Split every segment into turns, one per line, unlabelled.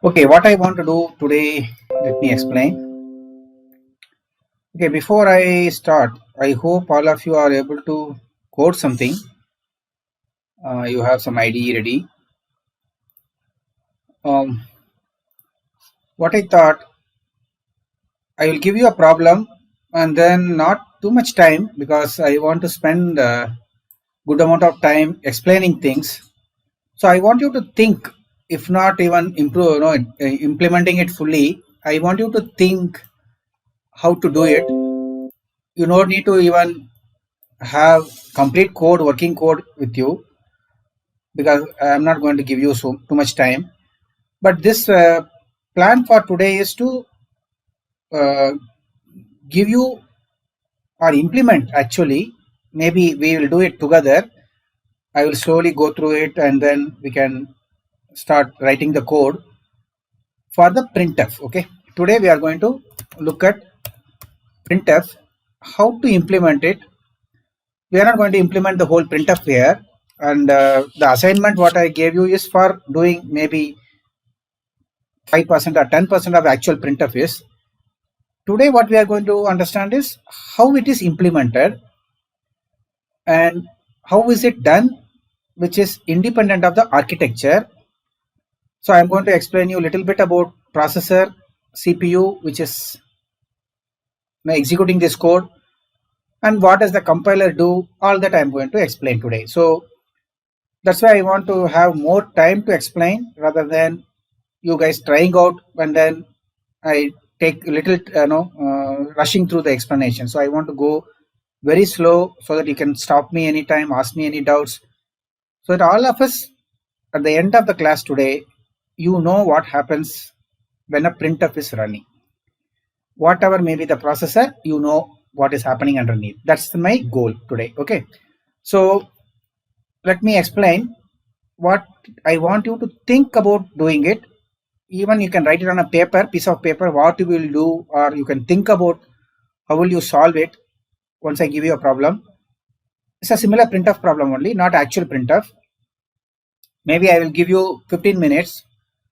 Okay, what I want to do today, let me explain. Okay, before I start, I hope all of you are able to code something. You have some IDE ready. Um, what I thought, I will give you a problem and then not too much time because I want to spend a good amount of time explaining things. So I want you to think, if not even improve, implementing it fully. I want you to think how to do it. You don't need to even have complete code, working code with you because I'm not going to give you so too much time. But this plan for today is to uh, give you or implement actually. Maybe we will do it together. I will slowly go through it and then we can start writing the code for the printf. Okay. Today we are going to look at printf, how to implement it. We are not going to implement the whole printf here. And the assignment what I gave you is for doing maybe 5% or 10% of actual printf is. Today what we are going to understand is how it is implemented and how is it done, which is independent of the architecture. So I'm going to explain you a little bit about processor, CPU, which is executing this code, and what does the compiler do. All that I'm going to explain today. So that's why I want to have more time to explain rather than you guys trying out and then I take a little rushing through the explanation. So I want to go very slow so that you can stop me anytime, ask me any doubts, so that all of us at the end of the class today, you know what happens when a printf is running. Whatever may be the processor, you know what is happening underneath. That's my goal today. Okay. So let me explain what I want you to think about doing it. Even you can write it on a piece of paper, what you will do, or you can think about how will you solve it once I give you a problem. It's a similar printf problem only, not actual printf. Maybe I will give you 15 minutes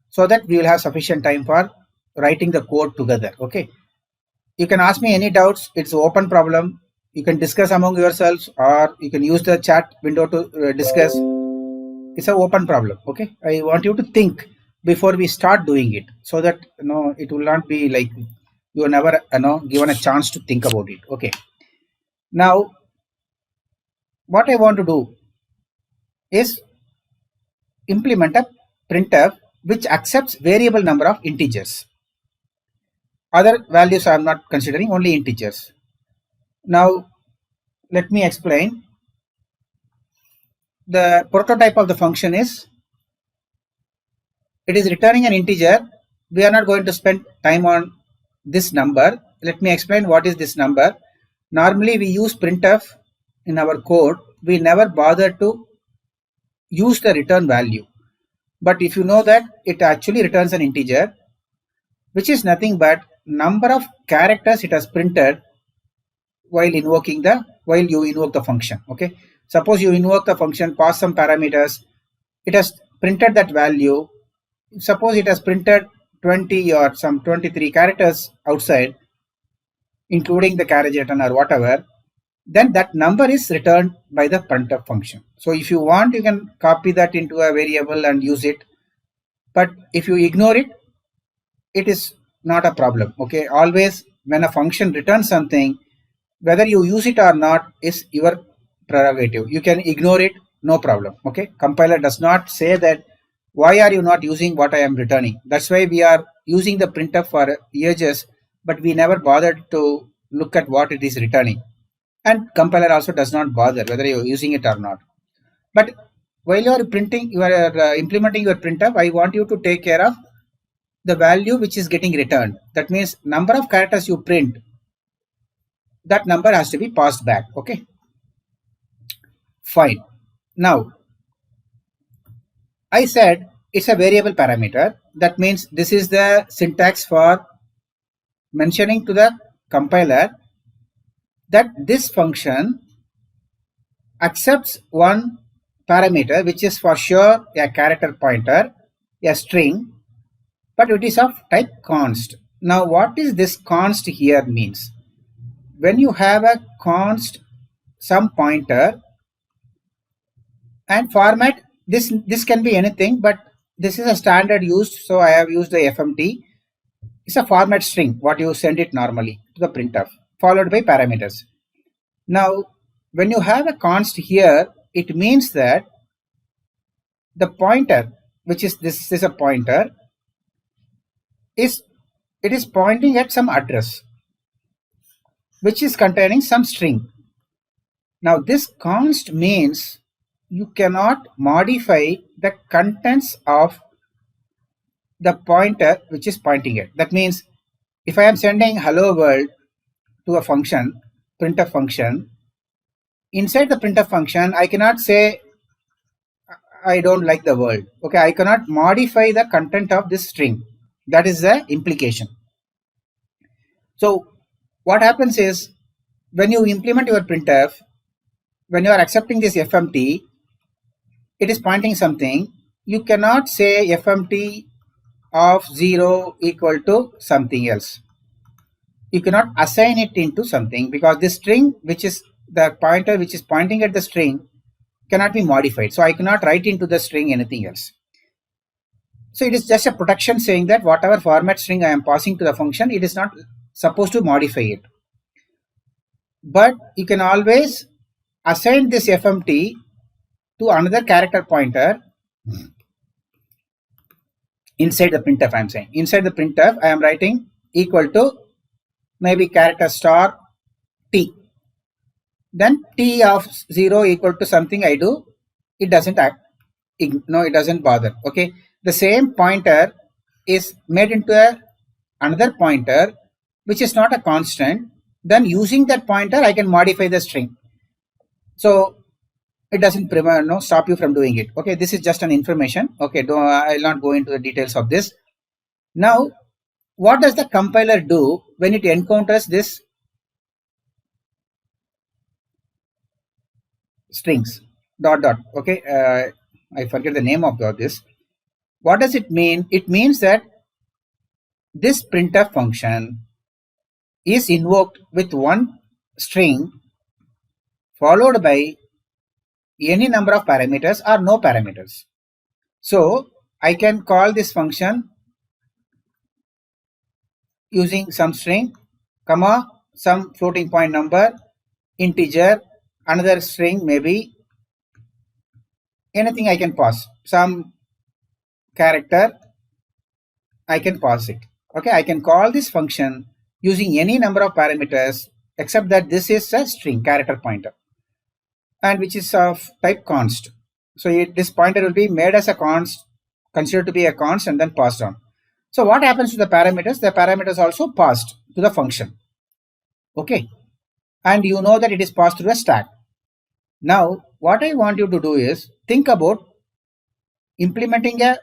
so that we will have sufficient time for writing the code together. Okay. You can ask me any doubts. It's an open problem. You can discuss among yourselves or you can use the chat window to discuss. It's an open problem. Okay. I want you to think before we start doing it so that it will not be like you are never given a chance to think about it. Okay. Now what I want to do is implement a printf which accepts variable number of integers. Other values I am not considering, only integers. Now let me explain. The prototype of the function is, it is returning an integer. We are not going to spend time on this number. Let me explain what is this number. Normally we use printf in our code. We never bother to use the return value. But if you know that it actually returns an integer, which is nothing but number of characters it has printed while you invoke the function. Okay. Suppose you invoke the function, pass some parameters, it has printed that value. Suppose it has printed 20 or some 23 characters outside, including the carriage return or whatever, then that number is returned by the printf function. So if you want, you can copy that into a variable and use it. But if you ignore it, it is not a problem. Okay. Always when a function returns something, whether you use it or not is your prerogative. You can ignore it, no problem. Okay. Compiler does not say that why are you not using what I am returning. That's why we are using the printf for ages, but we never bothered to look at what it is returning. And compiler also does not bother whether you are using it or not. But while you are implementing your printf, I want you to take care of the value which is getting returned. That means number of characters you print, that number has to be passed back. Okay. Fine. Now, I said it's a variable parameter. That means this is the syntax for mentioning to the compiler that this function accepts one parameter, which is for sure a character pointer, a string, but it is of type const. Now what is this const here means? When you have a const some pointer and format, this can be anything, but this is a standard used, so I have used the FMT. It's a format string, what you send it normally to the printf, followed by parameters. Now when you have a const here, it means that the pointer, which is this is a pointer, is it is pointing at some address which is containing some string. Now this const means you cannot modify the contents of the pointer which is pointing at. That means if I am sending hello world to a function, printf function, inside the printf function I cannot say I don't like the world. Okay, I cannot modify the content of this string. That is the implication. So what happens is when you implement your printf, when you are accepting this FMT, it is pointing something. You cannot say FMT of 0 equal to something else. You cannot assign it into something because this string, which is the pointer which is pointing at the string, cannot be modified. So I cannot write into the string anything else. So it is just a protection saying that whatever format string I am passing to the function, it is not supposed to modify it. But you can always assign this FMT to another character pointer inside the printf. I am saying inside the printf I am writing equal to maybe character star t. Then t of 0 equal to something I do, it doesn't act. No, it doesn't bother. Okay, the same pointer is made into another pointer which is not a constant. Then using that pointer I can modify the string. So it doesn't stop you from doing it. Okay, this is just an information. Okay, I'll not go into the details of this. Now what does the compiler do when it encounters this strings dot dot? Okay, I forget the name of this. What does it mean? It means that this printf function is invoked with one string followed by any number of parameters or no parameters. So I can call this function using some string, comma, some floating point number, integer, another string, maybe anything I can pass, some character I can pass it. Okay, I can call this function using any number of parameters except that this is a string character pointer and which is of type const. So this pointer will be made as a const, considered to be a const, and then passed on. So what happens to the parameters? The parameters also passed to the function. Okay, and you know that it is passed through a stack. Now what I want you to do is think about implementing a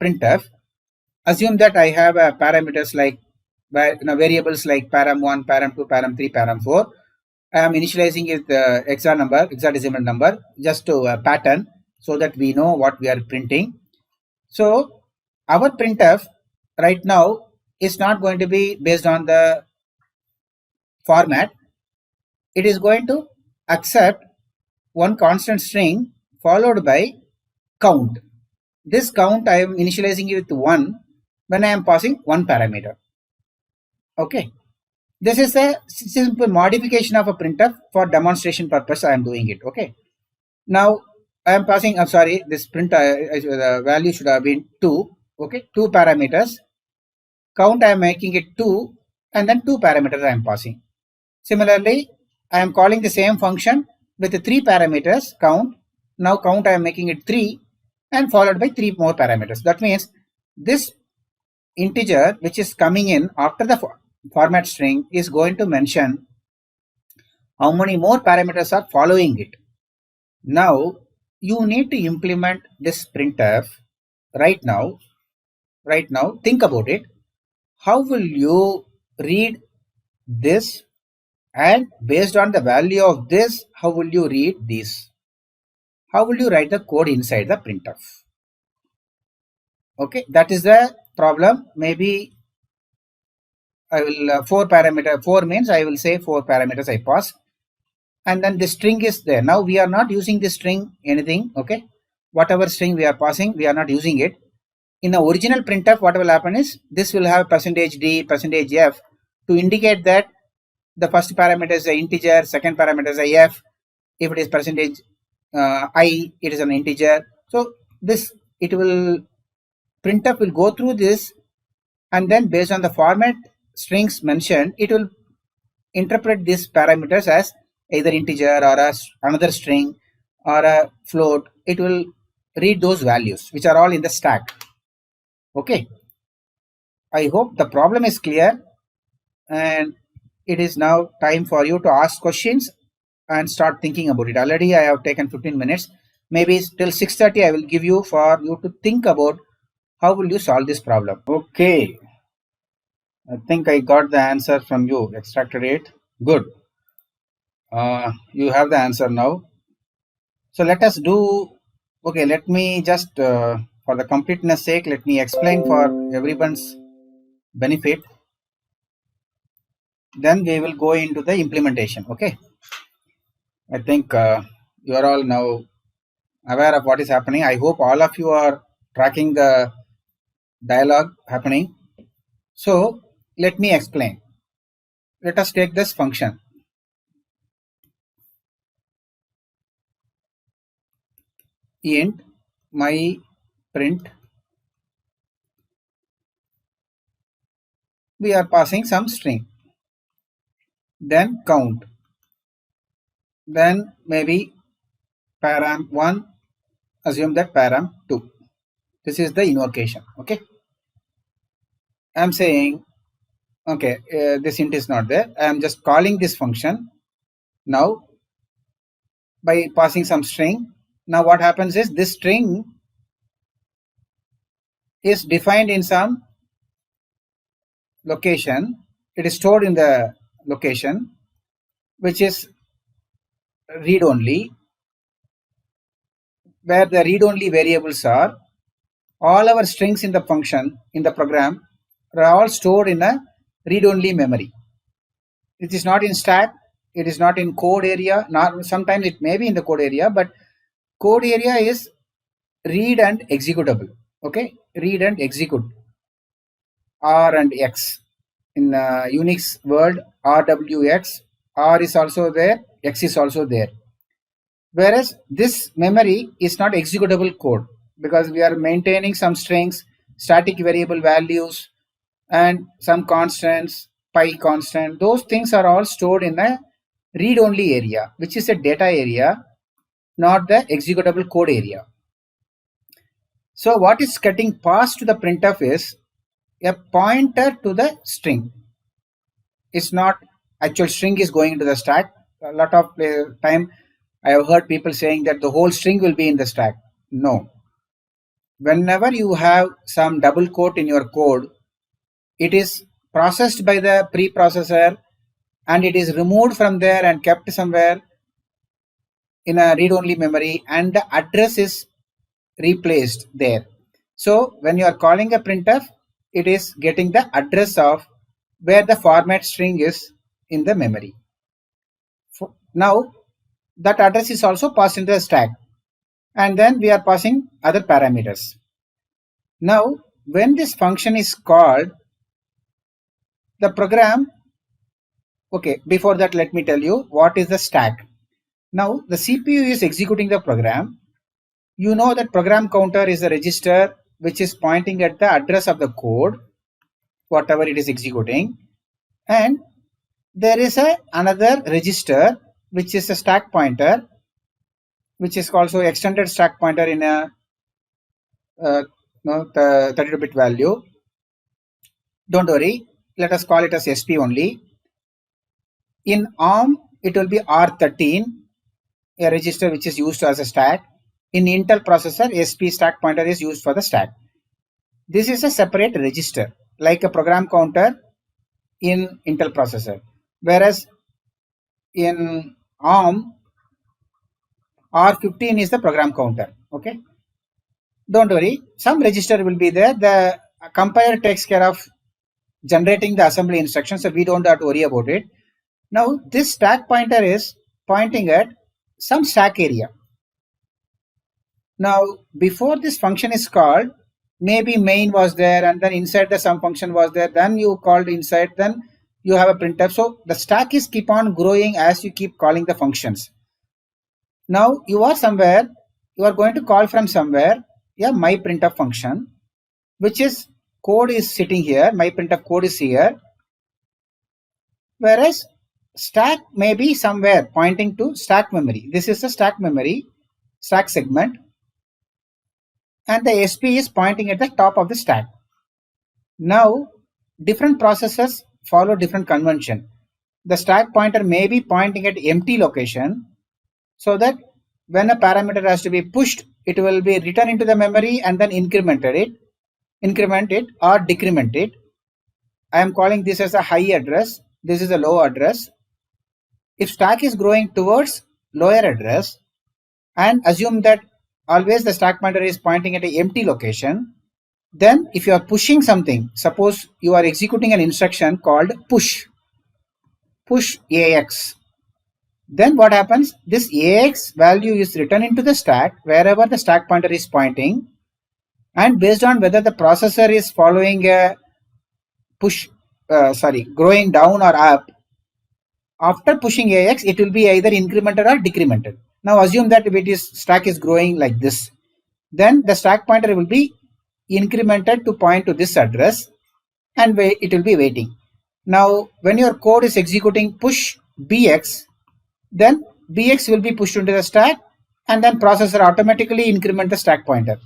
printf. Assume that I have parameters like variables like param1, param2, param3, param4. I am initializing it hexadecimal number, just to pattern so that we know what we are printing. So our printf right now is not going to be based on the format. It is going to accept one constant string followed by count. This count I am initializing it with 1 when I am passing one parameter. Okay, this is a simple modification of a printf for demonstration purpose. I am doing it. Okay, now I am passing, this print the value should have been 2. Okay, 2 parameters. Count I am making it 2 and then 2 parameters I am passing. Similarly, I am calling the same function with the 3 parameters count. Now count I am making it 3 and followed by 3 more parameters. That means this integer which is coming in after the format string is going to mention how many more parameters are following it. Now you need to implement this printf right now. Think about it. How will you read this, and based on the value of this, how will you read this? How will you write the code inside the printf? Okay, that is the problem, maybe I will 4 means I will say 4 parameters I pass, and then the string is there. Now we are not using the string anything, okay? Whatever string we are passing, we are not using it. In the original printf, what will happen is this will have %d, %f to indicate that the first parameter is an integer, second parameter is a f. If it is percentage I, it is an integer. So this printf will go through this, and then based on the format strings mentioned, it will interpret these parameters as either integer or another string or a float. It will read those values which are all in the stack. Okay, I hope the problem is clear, and it is now time for you to ask questions and start thinking about it. Already I have taken 15 minutes. Maybe till 6:30 I will give you for you to think about how will you solve this problem. Okay, I think I got the answer from you. Extracted it. Good. You have the answer now. So let us do. Okay, let me just for the completeness sake, let me explain for everyone's benefit. Then we will go into the implementation. Okay. I think you are all now aware of what is happening. I hope all of you are tracking the dialogue happening. So let me explain. Let us take this function. Int my print. We are passing some string. Then count. Then maybe param1, assume that param2. This is the invocation. Okay. I am saying, okay, this int is not there. I am just calling this function now by passing some string. Now what happens is this string is defined in some location. It is stored in the location which is read only, where the read only variables are. All our strings in the function in the program are all stored in a read only memory. It is not in stack, it is not in code area. Not sometimes it may be in the code area, but code area is read and executable. Okay, read and execute, R and X. In Unix world, RWX, R is also there, X is also there. Whereas this memory is not executable code, because we are maintaining some strings, static variable values, and some constants, pi constant. Those things are all stored in a read only area, which is a data area, not the executable code area. So what is getting passed to the printf is a pointer to the string. It's not actual string is going into the stack. A lot of time I have heard people saying that the whole string will be in the stack. No. Whenever you have some double quote in your code, it is processed by the preprocessor and it is removed from there and kept somewhere in a read-only memory, and the address is replaced there. So when you are calling a printf, it is getting the address of where the format string is in the memory. Now that address is also passed into the stack, and then we are passing other parameters. Now when this function is called, the program, okay, before that let me tell you what is the stack. Now the CPU is executing the program. You know that program counter is a register which is pointing at the address of the code, whatever it is executing, and there is another register which is a stack pointer, which is also extended stack pointer in a 32-bit value. Don't worry, let us call it as SP only. In ARM, it will be R13, a register which is used as a stack. In Intel processor, SP stack pointer is used for the stack. This is a separate register, like a program counter in Intel processor. Whereas in ARM, R15 is the program counter. Okay. Don't worry, some register will be there. The compiler takes care of generating the assembly instructions, so we don't have to worry about it. Now this stack pointer is pointing at some stack area. Now before this function is called, maybe main was there, and then inside the some function was there, then you called inside, then you have a printf. So the stack is keep on growing as you keep calling the functions. Now you are somewhere, you are going to call from somewhere my printf function, which is code is sitting here, my printf code is here, whereas stack may be somewhere pointing to stack memory. This is the stack memory, stack segment, and the SP is pointing at the top of the stack. Now different processors follow different convention. The stack pointer may be pointing at empty location, so that when a parameter has to be pushed, it will be written into the memory and then increment it or decrement it. I am calling this as a high address, this is a low address. If stack is growing towards lower address, and assume that always the stack pointer is pointing at an empty location, then if you are pushing something, suppose you are executing an instruction called push AX, then what happens, this AX value is written into the stack wherever the stack pointer is pointing, and based on whether the processor is following a growing down or up, after pushing AX it will be either incremented or decremented. Now assume that if it is stack is growing like this, then the stack pointer will be incremented to point to this address, and it will be waiting. Now when your code is executing push BX, then BX will be pushed into the stack, and then processor automatically increment the stack pointer.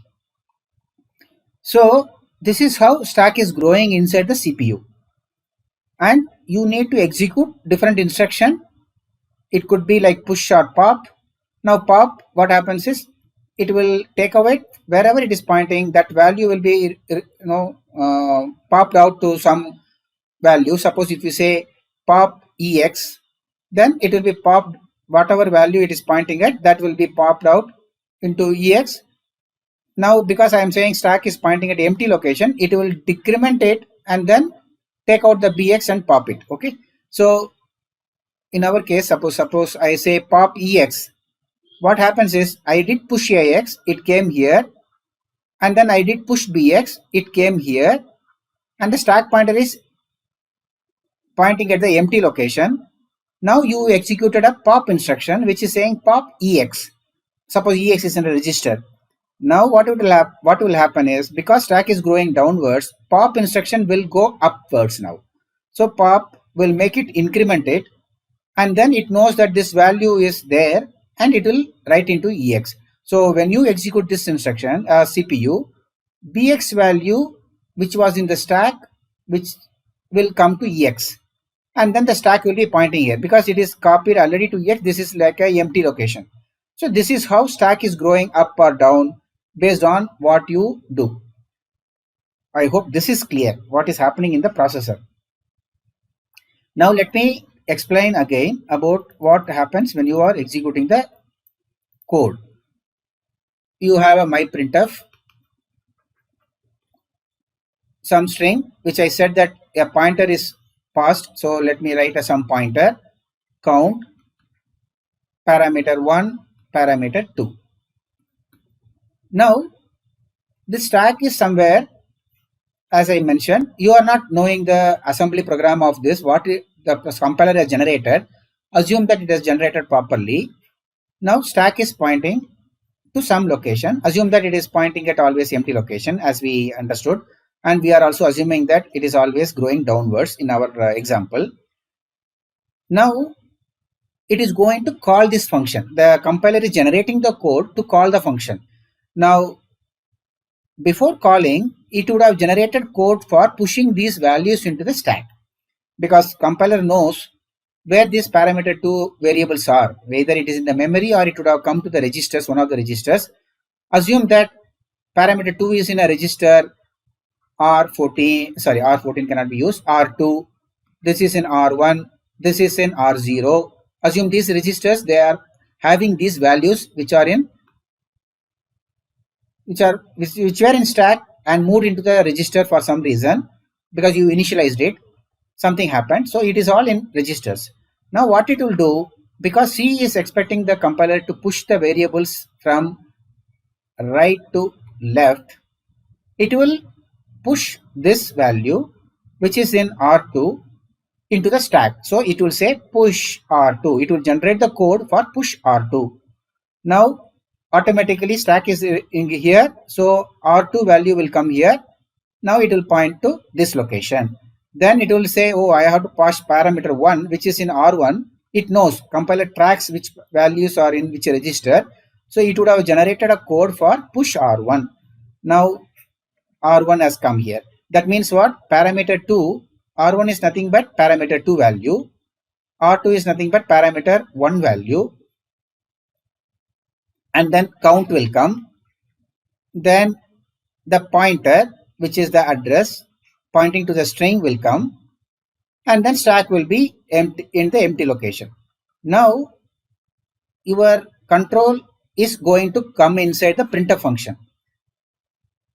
So this is how stack is growing inside the CPU, and you need to execute different instruction. It could be like push or pop. Now pop, what happens is it will take away wherever it is pointing, that value will be popped out to some value. Suppose if you say pop EX, then it will be popped, whatever value it is pointing at, that will be popped out into EX. Now because I am saying stack is pointing at empty location, it will decrement it and then take out the BX and pop it. Okay, so in our case, suppose I say pop EX, what happens is I did push AX, it came here, and then I did push BX, it came here, and the stack pointer is pointing at the empty location. Now you executed a pop instruction which is saying pop EX. Suppose EX is in a register. Now what will happen is, because stack is growing downwards, pop instruction will go upwards now. So pop will make it increment it, and then it knows that this value is there and it will write into EX. So when you execute this instruction, CPU, BX value which was in the stack, which will come to EX, and then the stack will be pointing here because it is copied already to EX. This is like a empty location. So this is how stack is growing up or down based on what you do. I hope this is clear what is happening in the processor. Now let me explain again about what happens when you are executing the code. You have a myprintf, some string, which I said that a pointer is passed. So let me write a some pointer, count, parameter 1, parameter 2. Now this stack is somewhere, as I mentioned, you are not knowing the assembly program of this, what the compiler has generated. Assume that it has generated properly. Now stack is pointing to some location. Assume that it is pointing at always empty location, as we understood, and we are also assuming that it is always growing downwards in our example. Now it is going to call this function. The compiler is generating the code to call the function. Now before calling, it would have generated code for pushing these values into the stack, because compiler knows where these parameter 2 variables are, whether it is in the memory or it would have come to the registers, one of the registers. Assume that parameter 2 is in a register R14, sorry, R14 cannot be used, R2, this is in R1, this is in R0. Assume these registers, they are having these values which are in which were in stack and moved into the register for some reason because you initialized it, something happened. So it is all in registers. Now what it will do, because C is expecting the compiler to push the variables from right to left, it will push this value which is in R2 into the stack. So it will say push R2. It will generate the code for push R2. Now automatically stack is in here. So R2 value will come here. Now it will point to this location. Then it will say, oh, I have to pass parameter 1 which is in R1. It knows, compiler tracks which values are in which register. So it would have generated a code for push R1. Now R1 has come here. That means what? Parameter 2, R1 is nothing but parameter 2 value. R2 is nothing but parameter 1 value. And then count will come. Then the pointer, which is the address pointing to the string, will come. And then stack will be empty in the empty location. Now your control is going to come inside the printf function.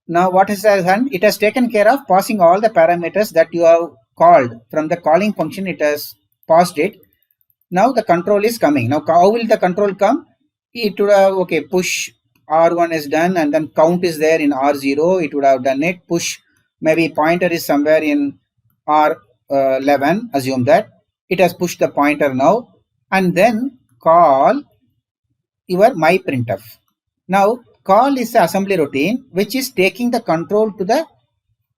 Now what has done? It has taken care of passing all the parameters that you have called from the calling function. It has passed it. Now the control is coming. Now how will the control come? It would have, okay, push R1 is done, and then count is there in R0. It would have done it. Push, maybe pointer is somewhere in R11. Assume that it has pushed the pointer now, and then call your my printf. Now call is the assembly routine which is taking the control to the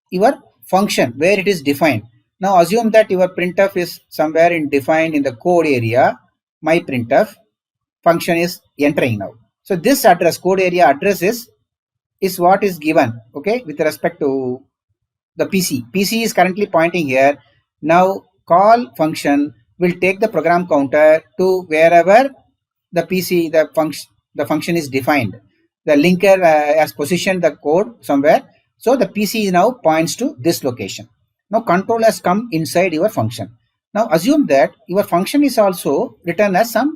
your function where it is defined. Now assume that your printf is somewhere in defined in the code area. My printf function is entering now. So this address, code area address is what is given, okay, with respect to the PC. PC is currently pointing here. Now call function will take the program counter to wherever the PC, the function is defined. The linker has positioned the code somewhere. So the PC now points to this location. Now control has come inside your function. Now assume that your function is also written as some,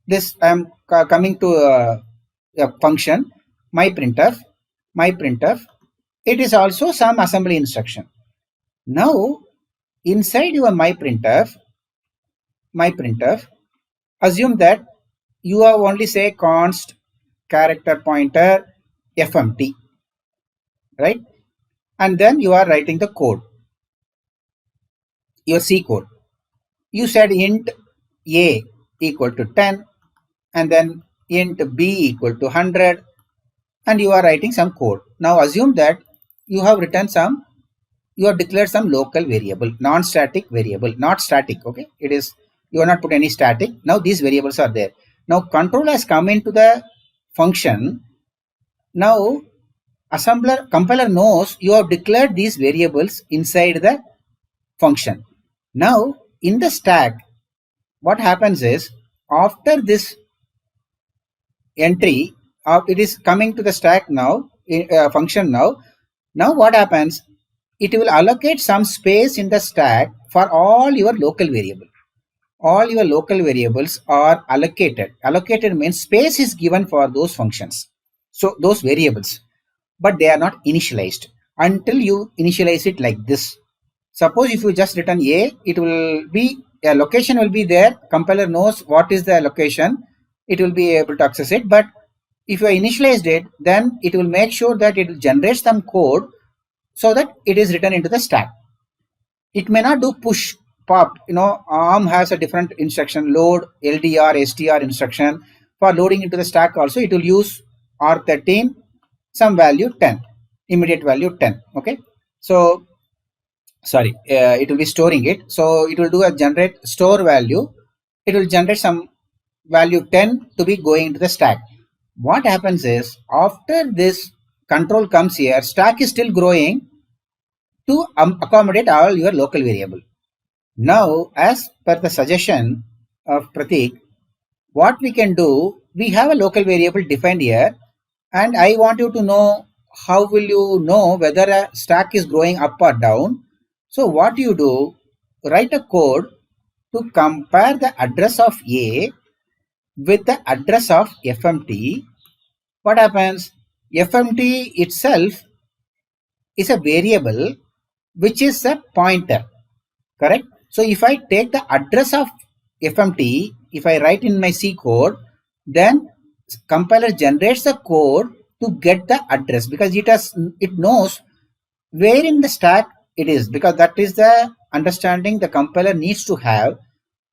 this I am coming to a function, my printf. It is also some assembly instruction. Now inside your my printf, assume that you have only say const character pointer fmt, right? And then you are writing the code, your C code. You said int a equal to 10, and then int b equal to 100, and you are writing some code. Now assume that you have written some, you have declared some local variable, non-static variable, not static, okay? It is, you have not put any static. Now these variables are there. Now control has come into the function. Now compiler knows you have declared these variables inside the function. Now in the stack, what happens is, after this entry, it is coming to the stack now, function now. Now what happens? It will allocate some space in the stack for all your local variables. All your local variables are allocated. Allocated means space is given for those functions. So those variables, but they are not initialized until you initialize it like this. Suppose if you just written a, it will be, a location will be there. Compiler knows what is the location. It will be able to access it. But if you initialized it, then it will make sure that it will generate some code so that it is written into the stack. It may not do push, pop. You know, ARM has a different instruction, load, LDR, STR instruction. For loading into the stack also, it will use R13, some value 10, immediate value 10. Okay. So, sorry, it will be storing it. So it will do a generate store value. It will generate some value 10 to be going into the stack. What happens is, after this control comes here, stack is still growing to accommodate all your local variable. Now, as per the suggestion of Pratik, what we can do, we have a local variable defined here, and I want you to know how will you know whether a stack is growing up or down. So what you do, write a code to compare the address of A with the address of FMT. What happens? FMT itself is a variable which is a pointer, correct? So if I take the address of FMT, if I write in my C code, then compiler generates the code to get the address, because it knows where in the stack it is, because that is the understanding the compiler needs to have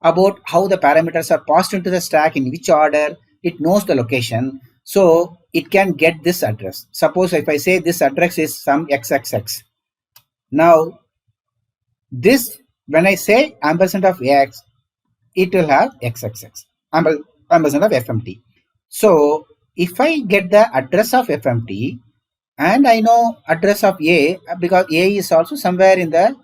about how the parameters are passed into the stack, in which order. It knows the location, so it can get this address. Suppose if I say this address is some xxx, now this, when I say ampersand of x, it will have xxx ampersand of fmt. So if I get the address of fmt and I know address of a, because a is also somewhere in the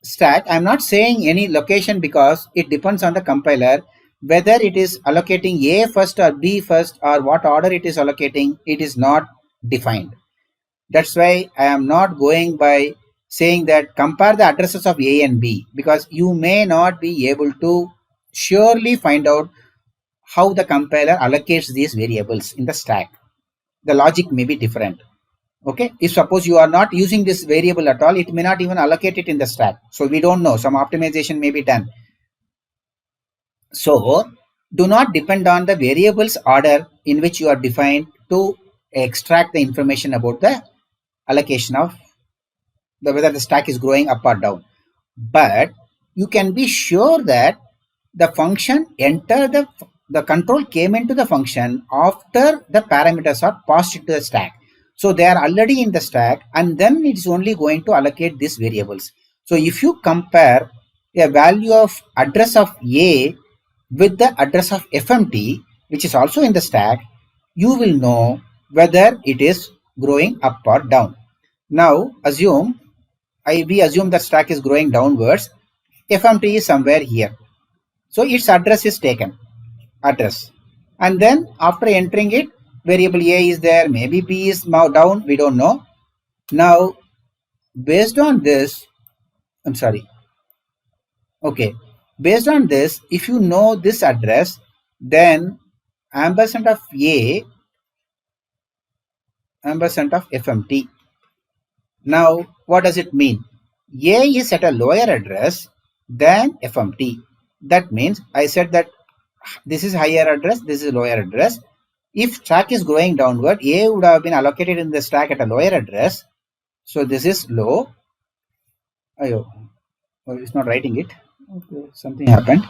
stack, I'm not saying any location because it depends on the compiler whether it is allocating a first or b first, or what order it is allocating. It is not defined. That's why I am not going by saying that compare the addresses of A and B, because you may not be able to surely find out how the compiler allocates these variables in the stack. The logic may be different. Okay, if suppose you are not using this variable at all, it may not even allocate it in the stack. So we don't know, some optimization may be done. So do not depend on the variables order in which you are defined to extract the information about the allocation of whether the stack is growing up or down. But you can be sure that the function entered the control came into the function after the parameters are passed into the stack. So they are already in the stack, and then it's only going to allocate these variables. So if you compare a value of address of A with the address of FMT, which is also in the stack, you will know whether it is growing up or down. Now we assume that stack is growing downwards. FMT is somewhere here. So its address is taken, address. And then after entering it, variable A is there, maybe B is down, we don't know. Now, based on this, based on this, if you know this address, then ampersand of A, ampersand of FMT. Now, what does it mean? A is at a lower address than FMT. That means I said that this is higher address, this is lower address. If stack is going downward, A would have been allocated in the stack at a lower address. So this is low. Oh, it's not writing it. Okay, something happened.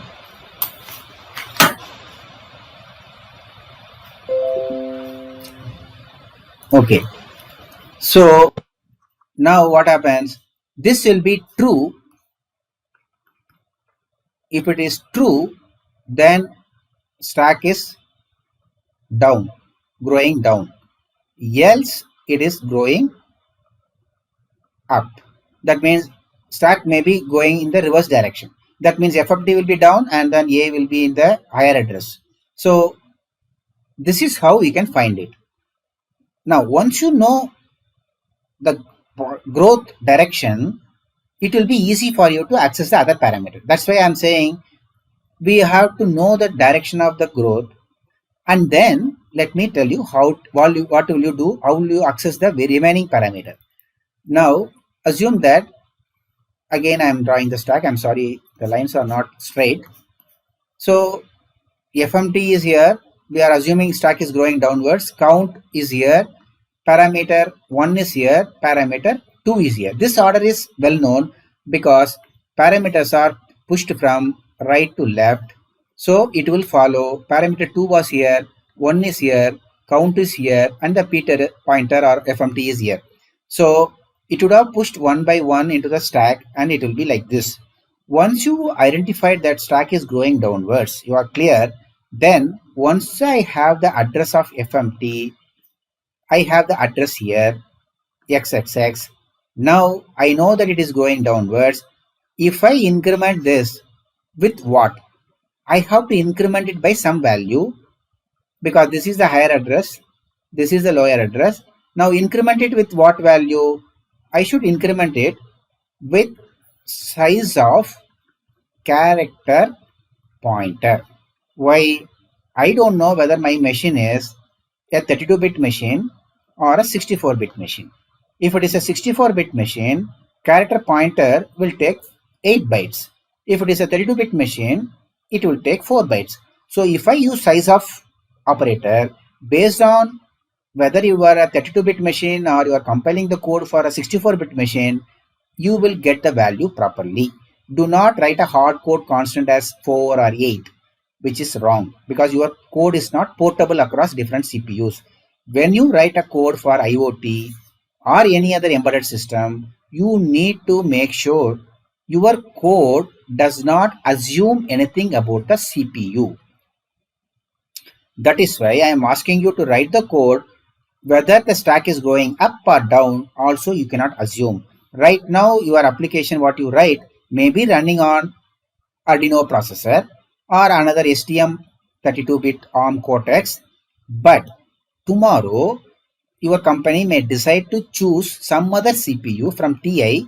Okay. So now what happens? This will be true. If it is true, then stack is down, growing down. Else it is growing up. That means stack may be going in the reverse direction. That means FFT will be down and then A will be in the higher address. So this is how we can find it. Now once you know the growth direction, it will be easy for you to access the other parameter. That's why I'm saying we have to know the direction of the growth, and then let me tell you what will you do, how will you access the remaining parameter. Now assume that, again I am drawing the stack, I'm sorry the lines are not straight. So FMT is here, we are assuming stack is growing downwards, count is here, parameter 1 is here, parameter 2 is here. This order is well known because parameters are pushed from right to left. So it will follow parameter 2 was here, 1 is here, count is here, and the pointer or FMT is here. So it would have pushed one by one into the stack, and it will be like this. Once you identified that stack is growing downwards, you are clear. Then once I have the address of FMT, I have the address here, xxx. Now I know that it is going downwards. If I increment this with what? I have to increment it by some value, because this is the higher address, this is the lower address. Now increment it with what value? I should increment it with size of character pointer. Why? I don't know whether my machine is a 32-bit machine or a 64-bit machine. If it is a 64-bit machine, character pointer will take 8 bytes. If it is a 32-bit machine, it will take 4 bytes. So if I use size of operator based on whether you are a 32-bit machine or you are compiling the code for a 64-bit machine, you will get the value properly. Do not write a hard code constant as 4 or 8, which is wrong because your code is not portable across different CPUs. When you write a code for IoT or any other embedded system, you need to make sure your code does not assume anything about the CPU. That is why I am asking you to write the code whether the stack is going up or down. Also, you cannot assume. Right now, your application, what you write, may be running on Arduino processor or another STM 32-bit ARM Cortex. But tomorrow, your company may decide to choose some other CPU from TI,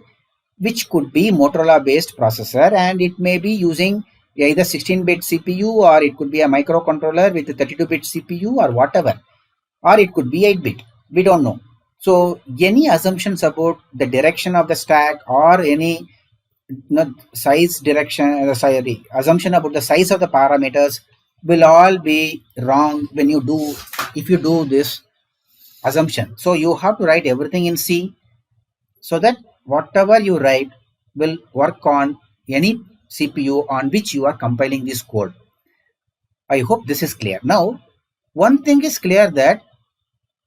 which could be Motorola based processor, and it may be using either 16-bit CPU or it could be a microcontroller with a 32-bit CPU or whatever, or it could be 8-bit. We don't know. So any assumptions about the direction of the stack or any size direction, sorry, assumption about the size of the parameters will all be wrong when you do, if you do this assumption. So you have to write everything in C so that whatever you write will work on any CPU on which you are compiling this code. I hope this is clear. Now, one thing is clear that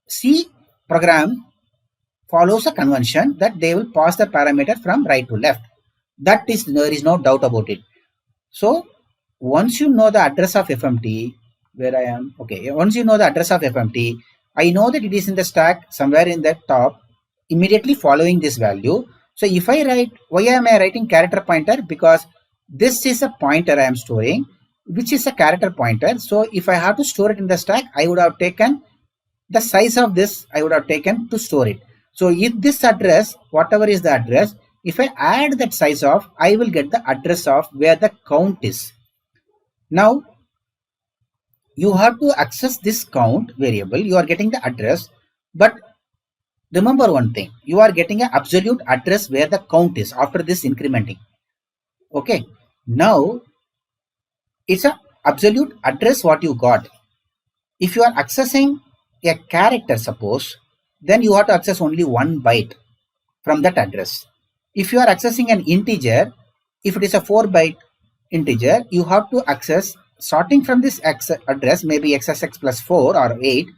C program follows a convention that they will pass the parameter from right to left. That is, there is no doubt about it. So once you know the address of FMT, where I am, okay, once you know the address of FMT, I know that it is in the stack somewhere in the top, immediately following this value. So if I write, why am I writing character pointer? Because this is a pointer I am storing, which is a character pointer. So if I have to store it in the stack, I would have taken the size of this, I would have taken to store it. So if this address, whatever is the address, if I add that size of, I will get the address of where the count is. Now, you have to access this count variable. You are getting the address, but remember one thing, you are getting an absolute address where the count is after this incrementing. Okay. Now, it's a absolute address what you got. If you are accessing a character, suppose, then you have to access only 1 byte from that address. If you are accessing an integer, if it is a 4-byte integer, you have to access, starting from this address, maybe xsx plus 4 or 8,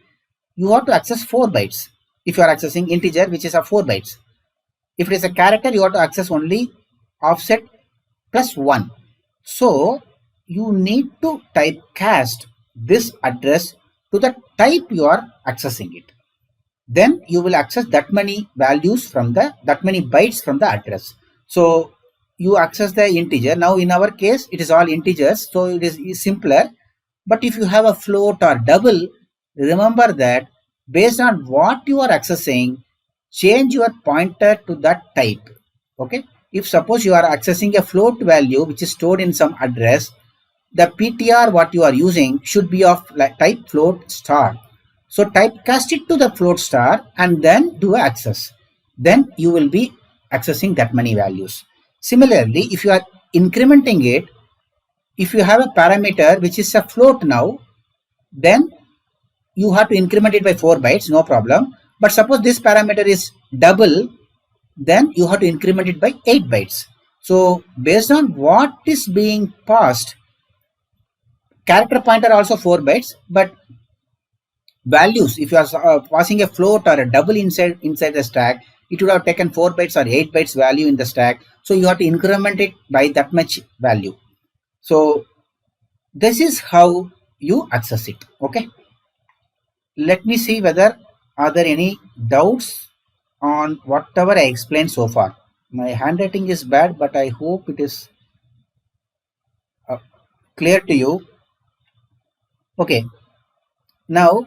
you have to access 4 bytes. If you are accessing integer, which is a 4 bytes. If it is a character, you have to access only offset plus 1. So you need to typecast this address to the type you are accessing it. Then you will access that many values from the, that many bytes from the address. So you access the integer. Now in our case, it is all integers, so it is simpler. But if you have a float or double, remember that based on what you are accessing, change your pointer to that type. Okay. If suppose you are accessing a float value which is stored in some address, the PTR what you are using should be of type float star. So typecast it to the float star and then do access. Then you will be accessing that many values. Similarly, if you are incrementing it, if you have a parameter which is a float now, then you have to increment it by 4 bytes, no problem. But suppose this parameter is double, then you have to increment it by 8 bytes. So based on what is being passed, character pointer also 4 bytes, but values, if you are passing a float or a double inside the stack, it would have taken 4 bytes or 8 bytes value in the stack. So you have to increment it by that much value. So this is how you access it. Okay. Let me see whether are there any doubts on whatever I explained so far. My handwriting is bad, but I hope it is clear to you. Okay. Now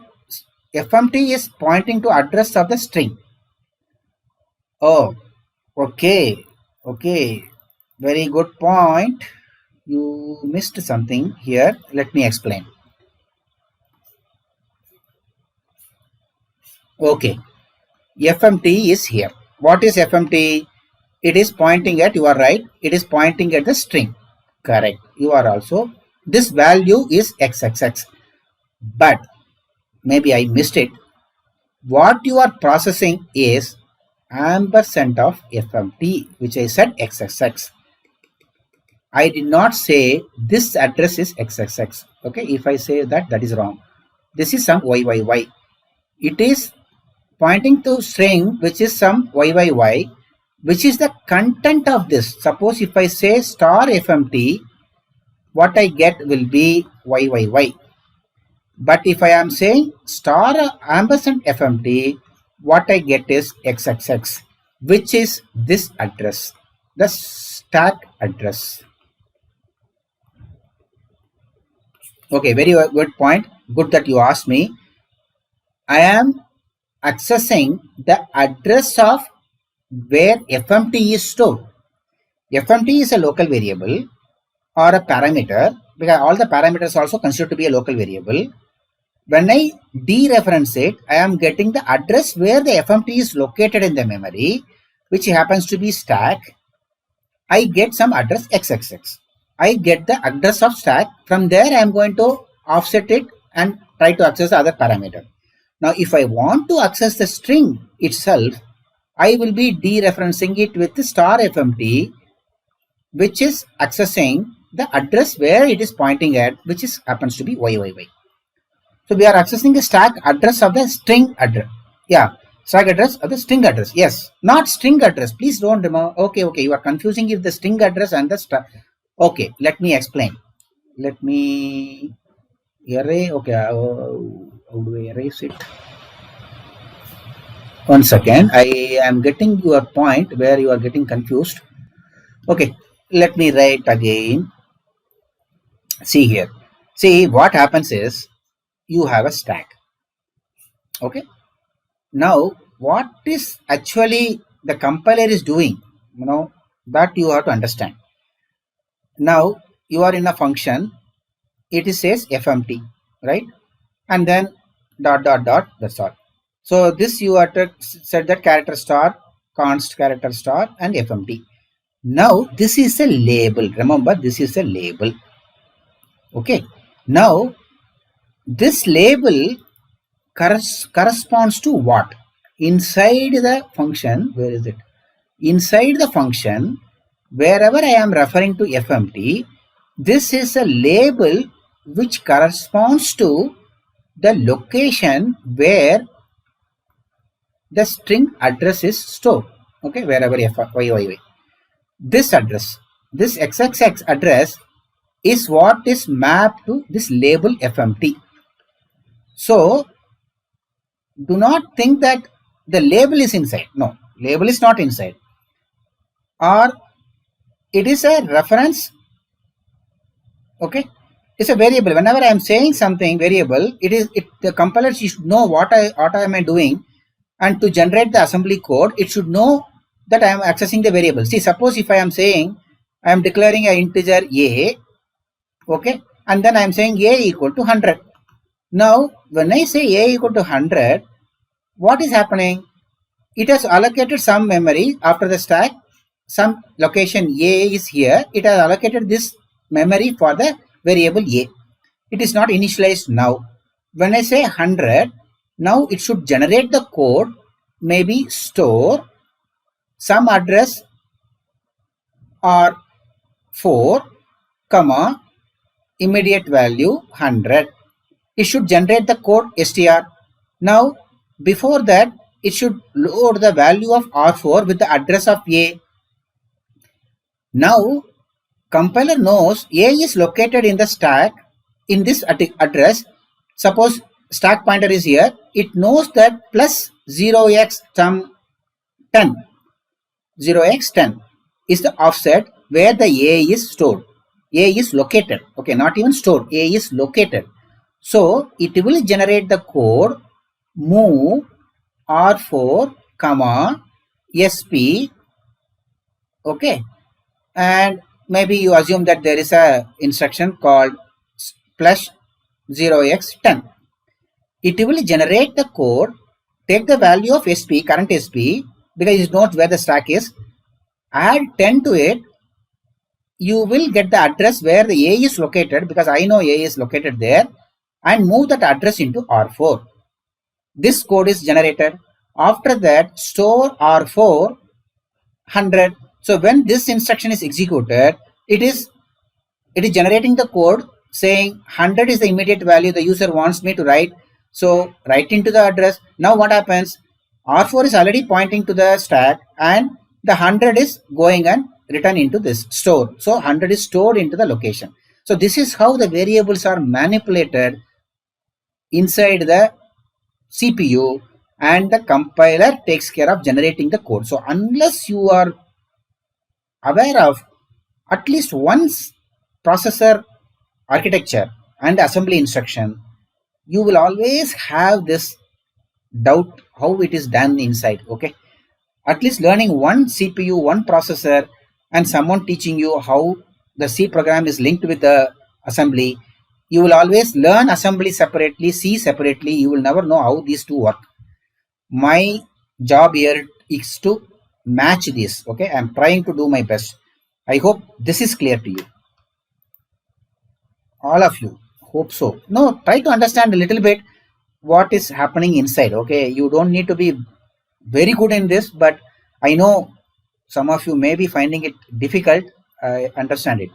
FMT is pointing to address of the string. Oh, okay. Okay. Very good point. You missed something here. Let me explain. Okay. FMT is here. What is FMT? It is pointing at, you are right, it is pointing at the string. Correct. You are also. This value is XXX. But maybe I missed it. What you are processing is ampersand of FMT, which I said XXX. I did not say this address is XXX. Okay, if I say that, that is wrong. This is some YYY. It is pointing to string which is some YYY, which is the content of this. Suppose if I say star FMT, what I get will be YYY. But if I am saying star ampersand FMT, what I get is XXX, which is this address, the stack address. Okay, very good point. Good that you asked me. I am accessing the address of where FMT is stored. FMT is a local variable or a parameter, because all the parameters also considered to be a local variable. When I dereference it, I am getting the address where the FMT is located in the memory, which happens to be stack. I get some address XXX. I get the address of stack. From there, I am going to offset it and try to access the other parameter. Now, if I want to access the string itself, I will be dereferencing it with the star FMT, which is accessing the address where it is pointing at, which is happens to be YYY. So we are accessing the stack address of the string address. Yeah, stack address of the string address. Yes, not string address. Please don't remember. Okay, you are confusing if the string address and the stack. Okay, let me explain. Let me erase. Okay, how do I erase it? One second. I am getting your point where you are getting confused. Okay, let me write again. See here. See what happens is you have a stack. Okay. Now, what is actually the compiler is doing? That you have to understand. Now, you are in a function. It says FMT, right? And then ... That's all. So this you have to set that character star, const character star, and FMT. Now this is a label. Remember, this is a label. Okay. Now this label corresponds to what? Inside the function, where is it? Inside the function, wherever I am referring to FMT, this is a label which corresponds to the location where the string address is stored. Okay, wherever YYY. This address, this XXX address is what is mapped to this label FMT. So do not think that the label is inside. No, label is not inside. Or it is a reference. Okay, it's a variable. Whenever I am saying something variable, the compiler should know what am I doing, and to generate the assembly code, it should know that I am accessing the variable. See, suppose if I am saying I am declaring an integer a, okay, and then I am saying a equal to 100. Now, when I say a equal to 100, what is happening? It has allocated some memory after the stack. Some location a is here. It has allocated this memory for the variable a. It is not initialized now. When I say 100, now it should generate the code, maybe store some address or 4, comma, immediate value 100. It should generate the code str. Now, before that, it should load the value of R4 with the address of A. Now, compiler knows A is located in the stack in this address. Suppose stack pointer is here. It knows that plus 0x10 is the offset where the A is stored. A is located. Okay, not even stored. A is located. So it will generate the code move R4, comma, SP. Okay, and maybe you assume that there is a instruction called plus 0x10. It will generate the code take the value of SP, current SP, because it knows where the stack is, add 10 to it, you will get the address where the A is located, because I know A is located there, and move that address into R4. This code is generated. After that, store R4 100. So when this instruction is executed, it is generating the code saying 100 is the immediate value the user wants me to write. So write into the address. Now what happens? R4 is already pointing to the stack, and the 100 is going and return into this store. So 100 is stored into the location. So this is how the variables are manipulated inside the CPU, and the compiler takes care of generating the code. So unless you are aware of at least one processor architecture and assembly instruction, you will always have this doubt how it is done inside. Okay, at least learning one CPU, one processor, and someone teaching you how the C program is linked with the assembly, you will always learn assembly separately, C separately. You will never know how these two work. My job here is to match this. Okay, I'm trying to do my best. I hope this is clear to you, all of you. Hope so. No, try to understand a little bit what is happening inside. Okay, you don't need to be very good in this, but I know some of you may be finding it difficult. I understand it.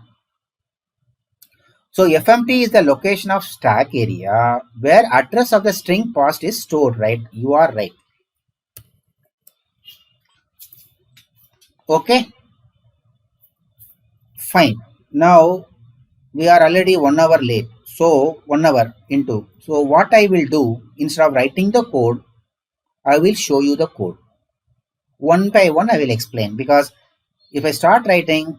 So FMT is the location of stack area where address of the string passed is stored, right? You are right. Okay, fine. Now we are already 1 hour late. So 1 hour into. So what I will do, instead of writing the code, I will show you the code. One by one I will explain, because if I start writing,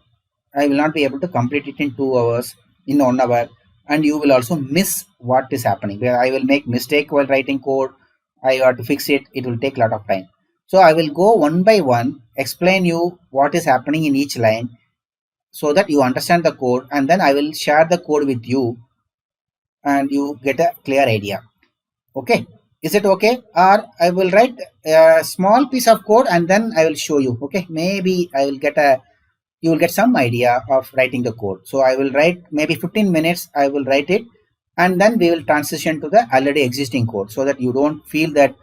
I will not be able to complete it in 2 hours, in 1 hour, and you will also miss what is happening. Where I will make mistake while writing code, I have to fix it. It will take a lot of time. So I will go one by one, explain you what is happening in each line, so that you understand the code, and then I will share the code with you, and you get a clear idea. Okay, is it okay? Or I will write a small piece of code and then I will show you. Okay, maybe I will get a, you will get some idea of writing the code. So I will write maybe 15 minutes, I will write it, and then we will transition to the already existing code, so that you don't feel that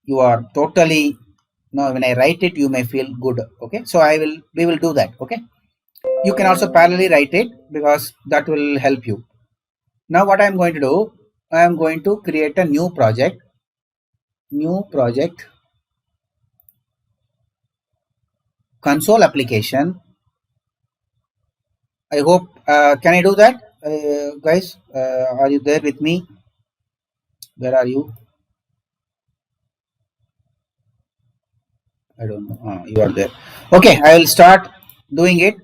you are totally, no, when I write it you may feel good. Okay, so we will do that. Okay, you can also parallelly write it, because that will help you. Now what I am going to do, I am going to create a new project, console application. I hope, can I do that? Guys, are you there with me? Where are you? I don't know. You are there. Okay, I will start doing it.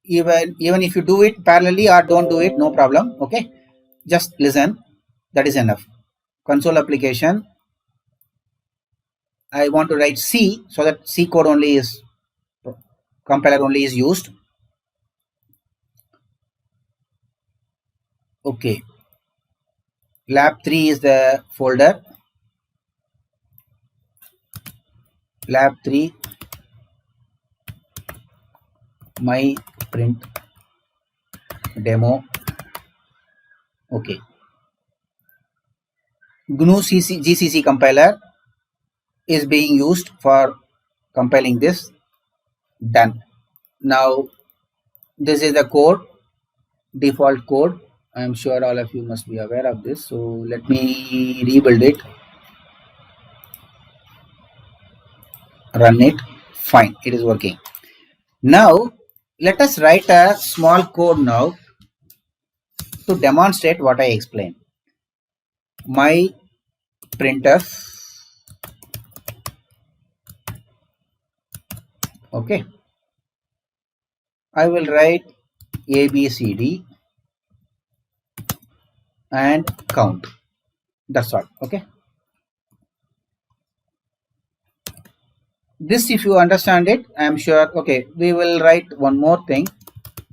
Even if you do it parallelly or don't do it, no problem. Okay, just listen. That is enough. Console application. I want to write C, so that C code only is, compiler only is used. Okay, Lab3 is the folder. Lab3 my print demo. Okay, GNU GCC compiler is being used for compiling this. Done. Now this is the code, default code. I am sure all of you must be aware of this. So let me rebuild it, run it. Fine, it is working. Now let us write a small code now to demonstrate what I explained. My printf. Okay, I will write ABCD and count. That's all. Okay, this, if you understand it, I am sure. Okay, we will write one more thing,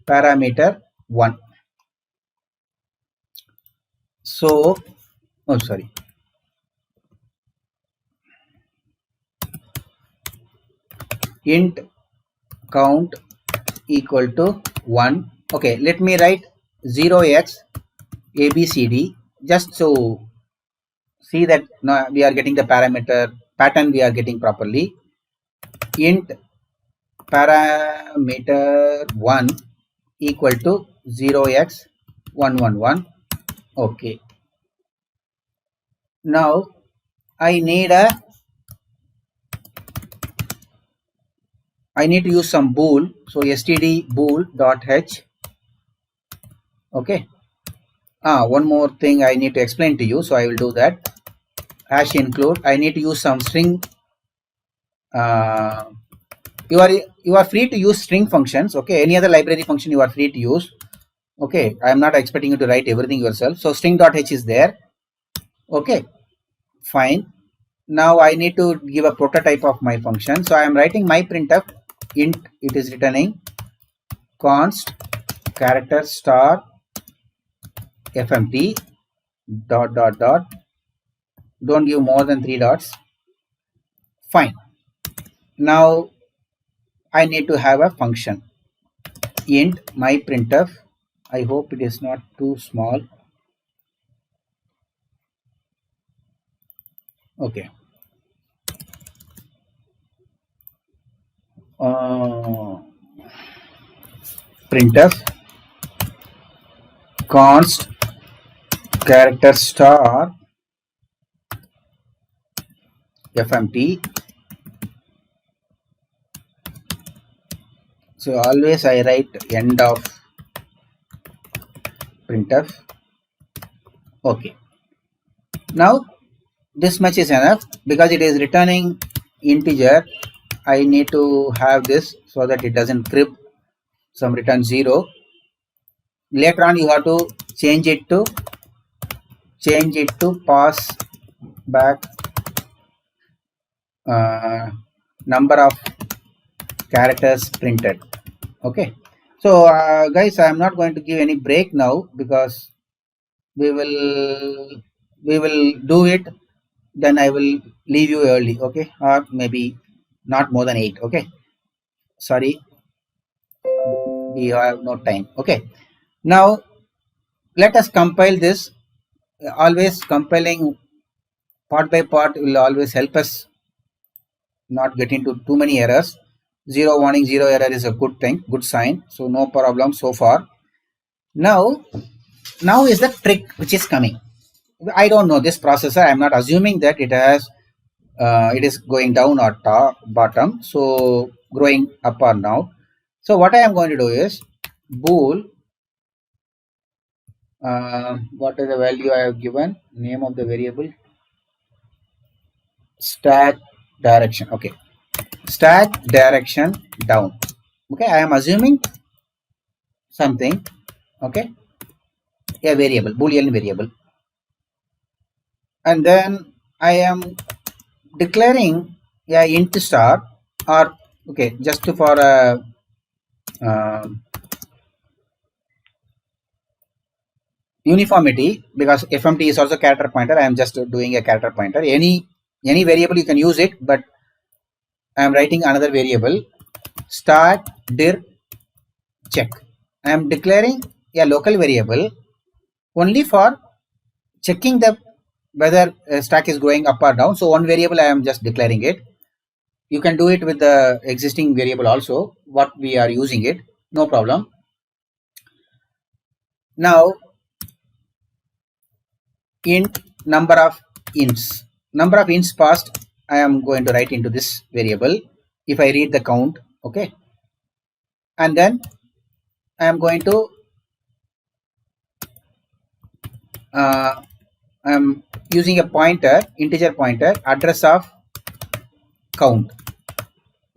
parameter 1. So, oh sorry, int count equal to 1. Okay, let me write 0x abcd just to see that now we are getting the parameter pattern we are getting properly. Int parameter 1 equal to 0x111. Okay, now I need to use some bool, so std bool dot h. Okay, one more thing I need to explain to you, so I will do that. Hash include, I need to use some string. You are free to use string functions. Okay, any other library function you are free to use. Okay, I am not expecting you to write everything yourself. So string dot h is there. Okay, fine. Now I need to give a prototype of my function. So I am writing my printf int. It is returning const character star fmt dot dot dot. Don't give more than 3 dots. Fine. Now I need to have a function int my printf. I hope it is not too small. Okay. Printf const character star fmt. So always I write end of printf. Okay. Now this much is enough because it is returning integer. I need to have this so that it doesn't crib some return 0. Later on you have to change it to pass back number of characters printed. Okay, so guys, I am not going to give any break now because we will do it, then I will leave you early. Okay, or maybe not more than 8. Okay, sorry, we have no time. Okay, now let us compile this. Always compiling part by part will always help us not get into too many errors. 0 warning, 0 error is a good thing, good sign. So no problem so far. Now is the trick which is coming. I don't know this processor. I am not assuming that it has it is going down or top, bottom. So growing up or down. So what I am going to do is bool. What is the value I have given? Name of the variable. Stack direction. Okay, stack direction down. Okay, I am assuming something. Okay, a variable, boolean variable, and then I am declaring a int star, or okay, just for a uniformity, because fmt is also character pointer. I am just doing a character pointer. Any variable you can use it, but I am writing another variable start dir check. I am declaring a local variable only for checking the whether stack is going up or down. So one variable I am just declaring it. You can do it with the existing variable also, what we are using it, no problem. Now int number of ints passed, I am going to write into this variable if I read the count. Okay, and then I am going to I am using a pointer, integer pointer, address of count.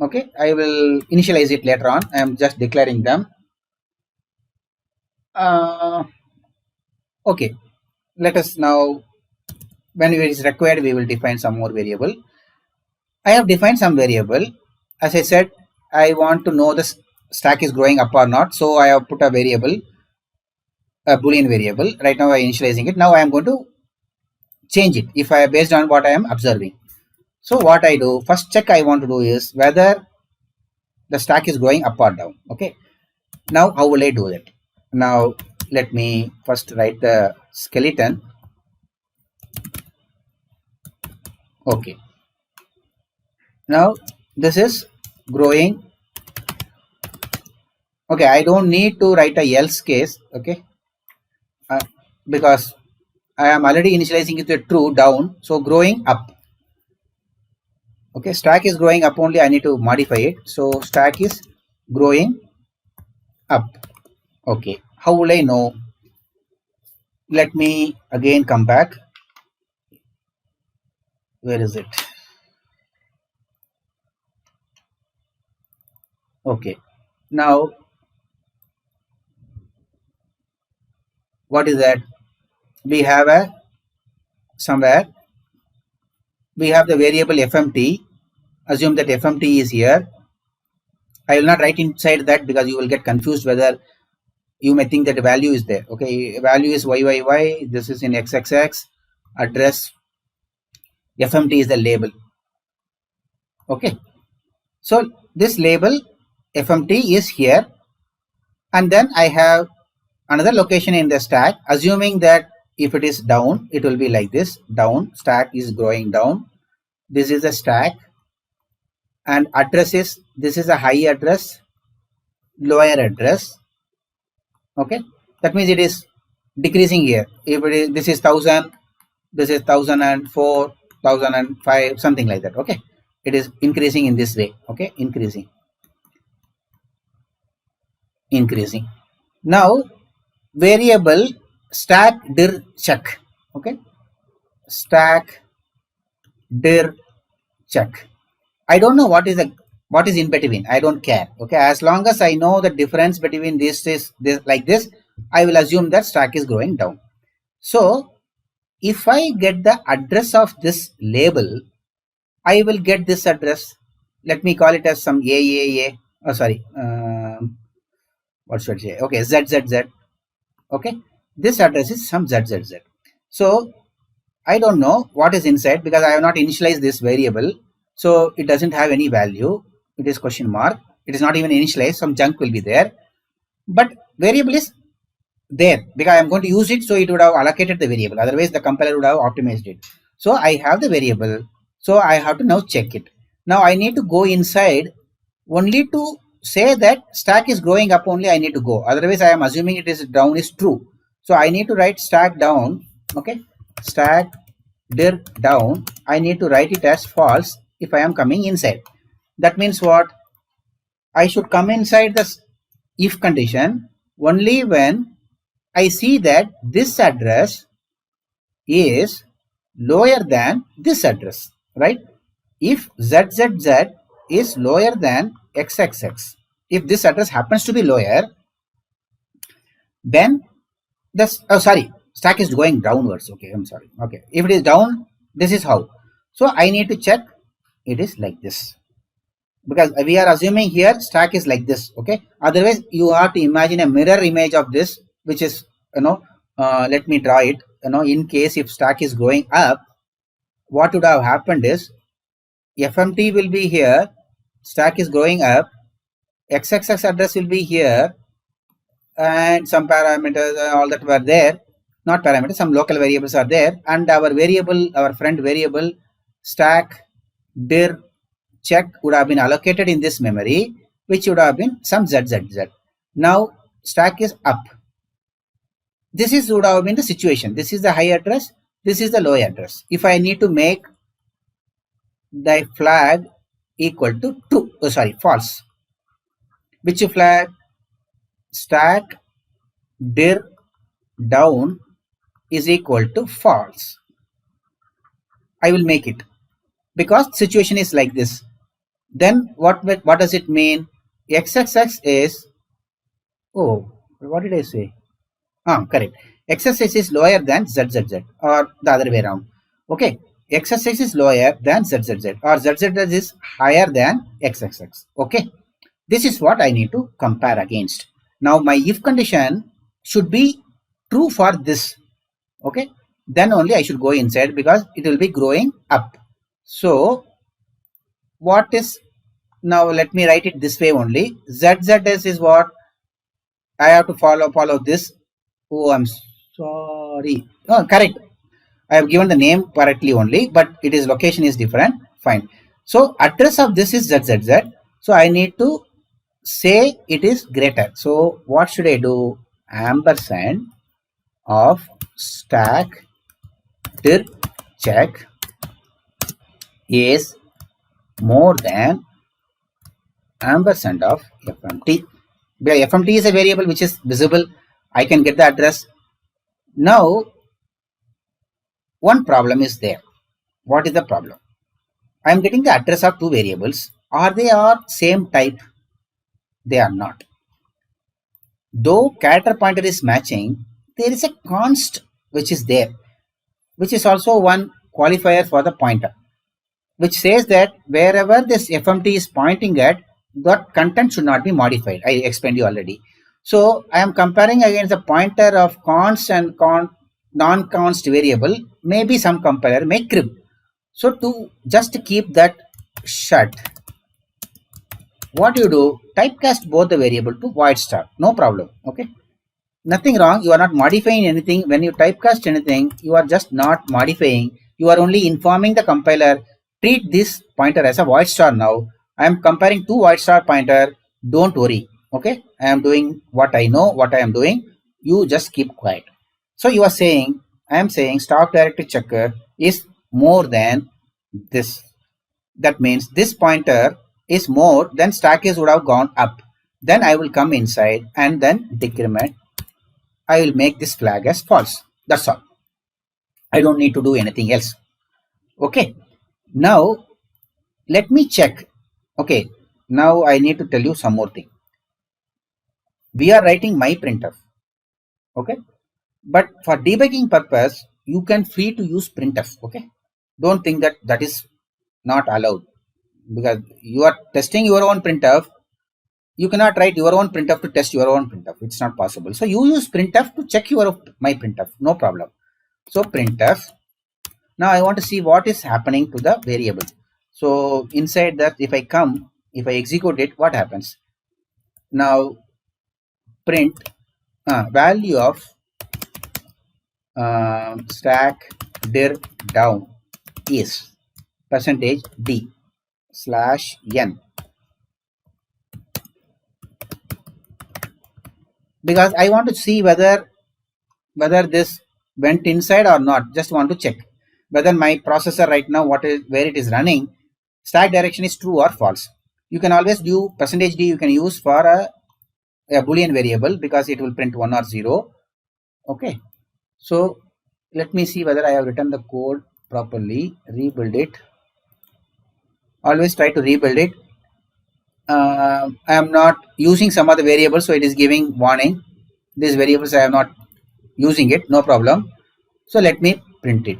Okay, I will initialize it later on. I am just declaring them. Okay, let us now, when it is required, we will define some more variable. I have defined some variable. As I said, I want to know the stack is growing up or not. So I have put a variable, a boolean variable. Right now I am initializing it. Now I am going to change it if I based on what I am observing. So what I do, first check I want to do is whether the stack is going up or down. Okay, now how will I do that? Now let me first write the skeleton. Okay, now this is growing. Okay, I don't need to write a else case. Okay, because I am already initializing it to true down, so growing up. Okay, stack is growing up only, I need to modify it. So stack is growing up. Okay, how will I know? Let me again come back. Where is it? Okay, now what is that? We have a somewhere we have the variable fmt. Assume that fmt is here. I will not write inside that because you will get confused whether you may think that the value is there. Okay, value is yyyy. This is in xxx. Address fmt is the label. Okay, so this label fmt is here, and then I have another location in the stack. Assuming that if it is down, it will be like this. Down, stack is growing down. This is the stack, and address is, this is a high address, lower address. Okay, that means it is decreasing here. If it is, this is 1000, this is 1004, 1005, something like that. Okay, it is increasing in this way. Okay, increasing. Now variable stack dir check. Okay, stack dir check. I don't know what is in between. I don't care. Okay, as long as I know the difference between this is this like this, I will assume that stack is going down. So if I get the address of this label, I will get this address. Let me call it as some AAA. Oh, sorry. What should I say? Okay, ZZZ. Okay, this address is some ZZZ. So I don't know what is inside because I have not initialized this variable. So it doesn't have any value. It is question mark. It is not even initialized. Some junk will be there. But variable is there because I am going to use it. So it would have allocated the variable. Otherwise the compiler would have optimized it. So I have the variable. So I have to now check it. Now I need to go inside only to say that stack is growing up only. I need to go. Otherwise I am assuming it is down is true. So I need to write stack down. Okay. Stack dir down. I need to write it as false if I am coming inside. That means what? I should come inside the if condition only when I see that this address is lower than this address, right? If ZZZ is lower than XXX, if this address happens to be lower, then this, oh sorry, stack is going downwards. Okay, I'm sorry. Okay, if it is down, this is how. So I need to check it is like this because we are assuming here stack is like this. Okay, otherwise you have to imagine a mirror image of this, which is, let me draw it. In case if stack is going up, what would have happened is fmt will be here, stack is going up, xxx address will be here, and some parameters all that were there, not parameters, some local variables are there, and our variable, our friend variable stack dir check would have been allocated in this memory, which would have been some zzz. Now stack is up. This is would have been the situation. This is the high address, this is the low address. If I need to make the flag equal to true, oh sorry, false. Which flag? Stack dir down is equal to false. I will make it because situation is like this. Then what does it mean? XXX is, oh, what did I say? Correct. XXX is lower than ZZZ or the other way around. Okay, XXX is lower than ZZZ or ZZZ is higher than XXX. Okay, this is what I need to compare against. Now my if condition should be true for this. Okay, then only I should go inside because it will be growing up. So what is Now let me write it this way only. ZZS is what I have to follow this. Oh, I'm sorry. Oh, correct. I have given the name correctly only, but it is location is different. Fine. So address of this is ZZZ. So I need to say it is greater. So what should I do? Ampersand of stack dir check is more than ampersand of fmt. Fmt is a variable which is visible. I can get the address. Now one problem is there. What is the problem? I am getting the address of two variables. Are they are same type? They are not. Though character pointer is matching, there is a const which is there, which is also one qualifier for the pointer, which says that wherever this FMT is pointing at, that content should not be modified. I explained you already. So I am comparing against the pointer of const and non-const variable. Maybe some compiler may crib. So to just keep that shut, what you do, typecast both the variable to void star. No problem. Okay. Nothing wrong. You are not modifying anything. When you typecast anything, you are just not modifying. You are only informing the compiler, treat this pointer as a void star now. I am comparing two void star pointer. Don't worry. Okay. I am doing what I know, what I am doing. You just keep quiet. So you are saying, I am saying stock directory checker is more than this. That means this pointer is more than stack is would have gone up. Then I will come inside and then decrement. I will make this flag as false. That's all. I don't need to do anything else. Okay. Now let me check. Okay. Now I need to tell you some more thing. We are writing my printf. Okay. But for debugging purpose, you can free to use printf. Okay. Don't think that that is not allowed, because you are testing your own printf. You cannot write your own printf to test your own printf. It's not possible. So you use printf to check your my printf. No problem. So printf. Now I want to see what is happening to the variable. So inside that, if I come, if I execute it, what happens? Now print value of stack dir down is percentage d /n, because I want to see whether this went inside or not. Just want to check whether my processor right now, where it is running, stack direction is true or false. You can always do percentage d. You can use for a boolean variable, because it will print 1 or 0. Okay. So let me see whether I have written the code properly. Rebuild it. Always try to rebuild it. I am not using some other variable, so it is giving warning. These variables I am not using it. No problem. So let me print it.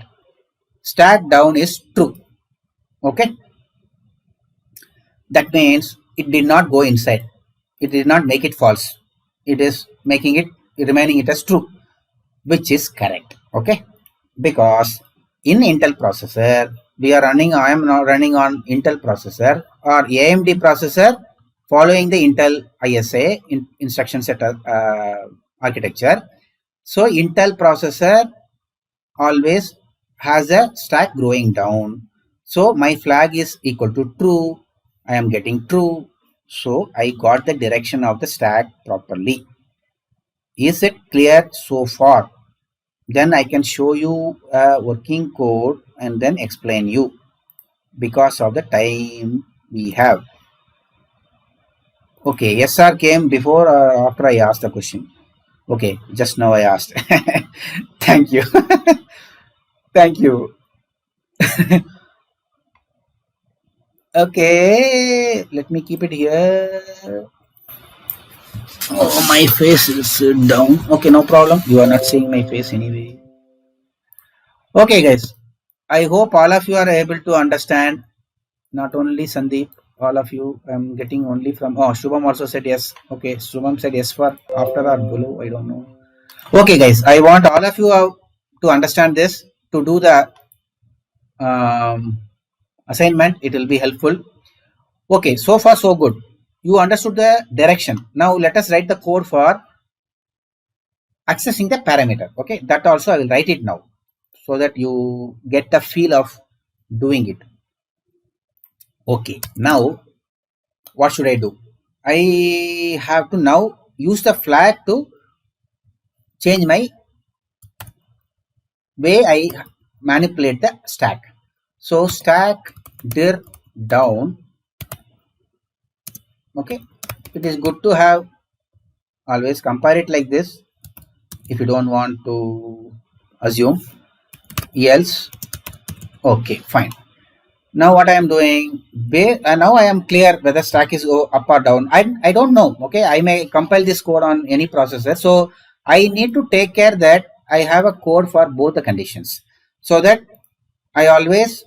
Stack down is true. Okay. That means it did not go inside. It did not make it false. It is making it, remaining it as true, which is correct. Okay. Because in Intel processor, we are running, I am now running on Intel processor or AMD processor following the Intel ISA instruction set architecture. So Intel processor always has a stack growing down. So my flag is equal to true. I am getting true. So I got the direction of the stack properly. Is it clear so far? Then I can show you a working code and then explain you, because of the time we have. Okay, SR came before or after I asked the question? Okay, just now I asked. Thank you. Thank you. Okay, let me keep it here. Oh, my face is down. Okay, no problem. You are not seeing my face anyway. Okay, guys. I hope all of you are able to understand. Not only Sandeep, all of you. I'm getting only from. Oh, Shubham also said yes. Okay, Shubham said yes for after or below. I don't know. Okay, guys. I want all of you to understand this, to do the assignment. It will be helpful. Okay, so far so good. You understood the direction. Now let us write the code for accessing the parameter. Okay, that also I will write it now so that you get the feel of doing it. Okay, now what should I do? I have to now use the flag to change my way I manipulate the stack. So stack dir down. Okay, it is good to have always compare it like this if you don't want to assume else. Okay, fine. Now what I am doing, now I am clear whether stack is up or down. I don't know. Okay, I may compile this code on any processor, so I need to take care that I have a code for both the conditions, so that I always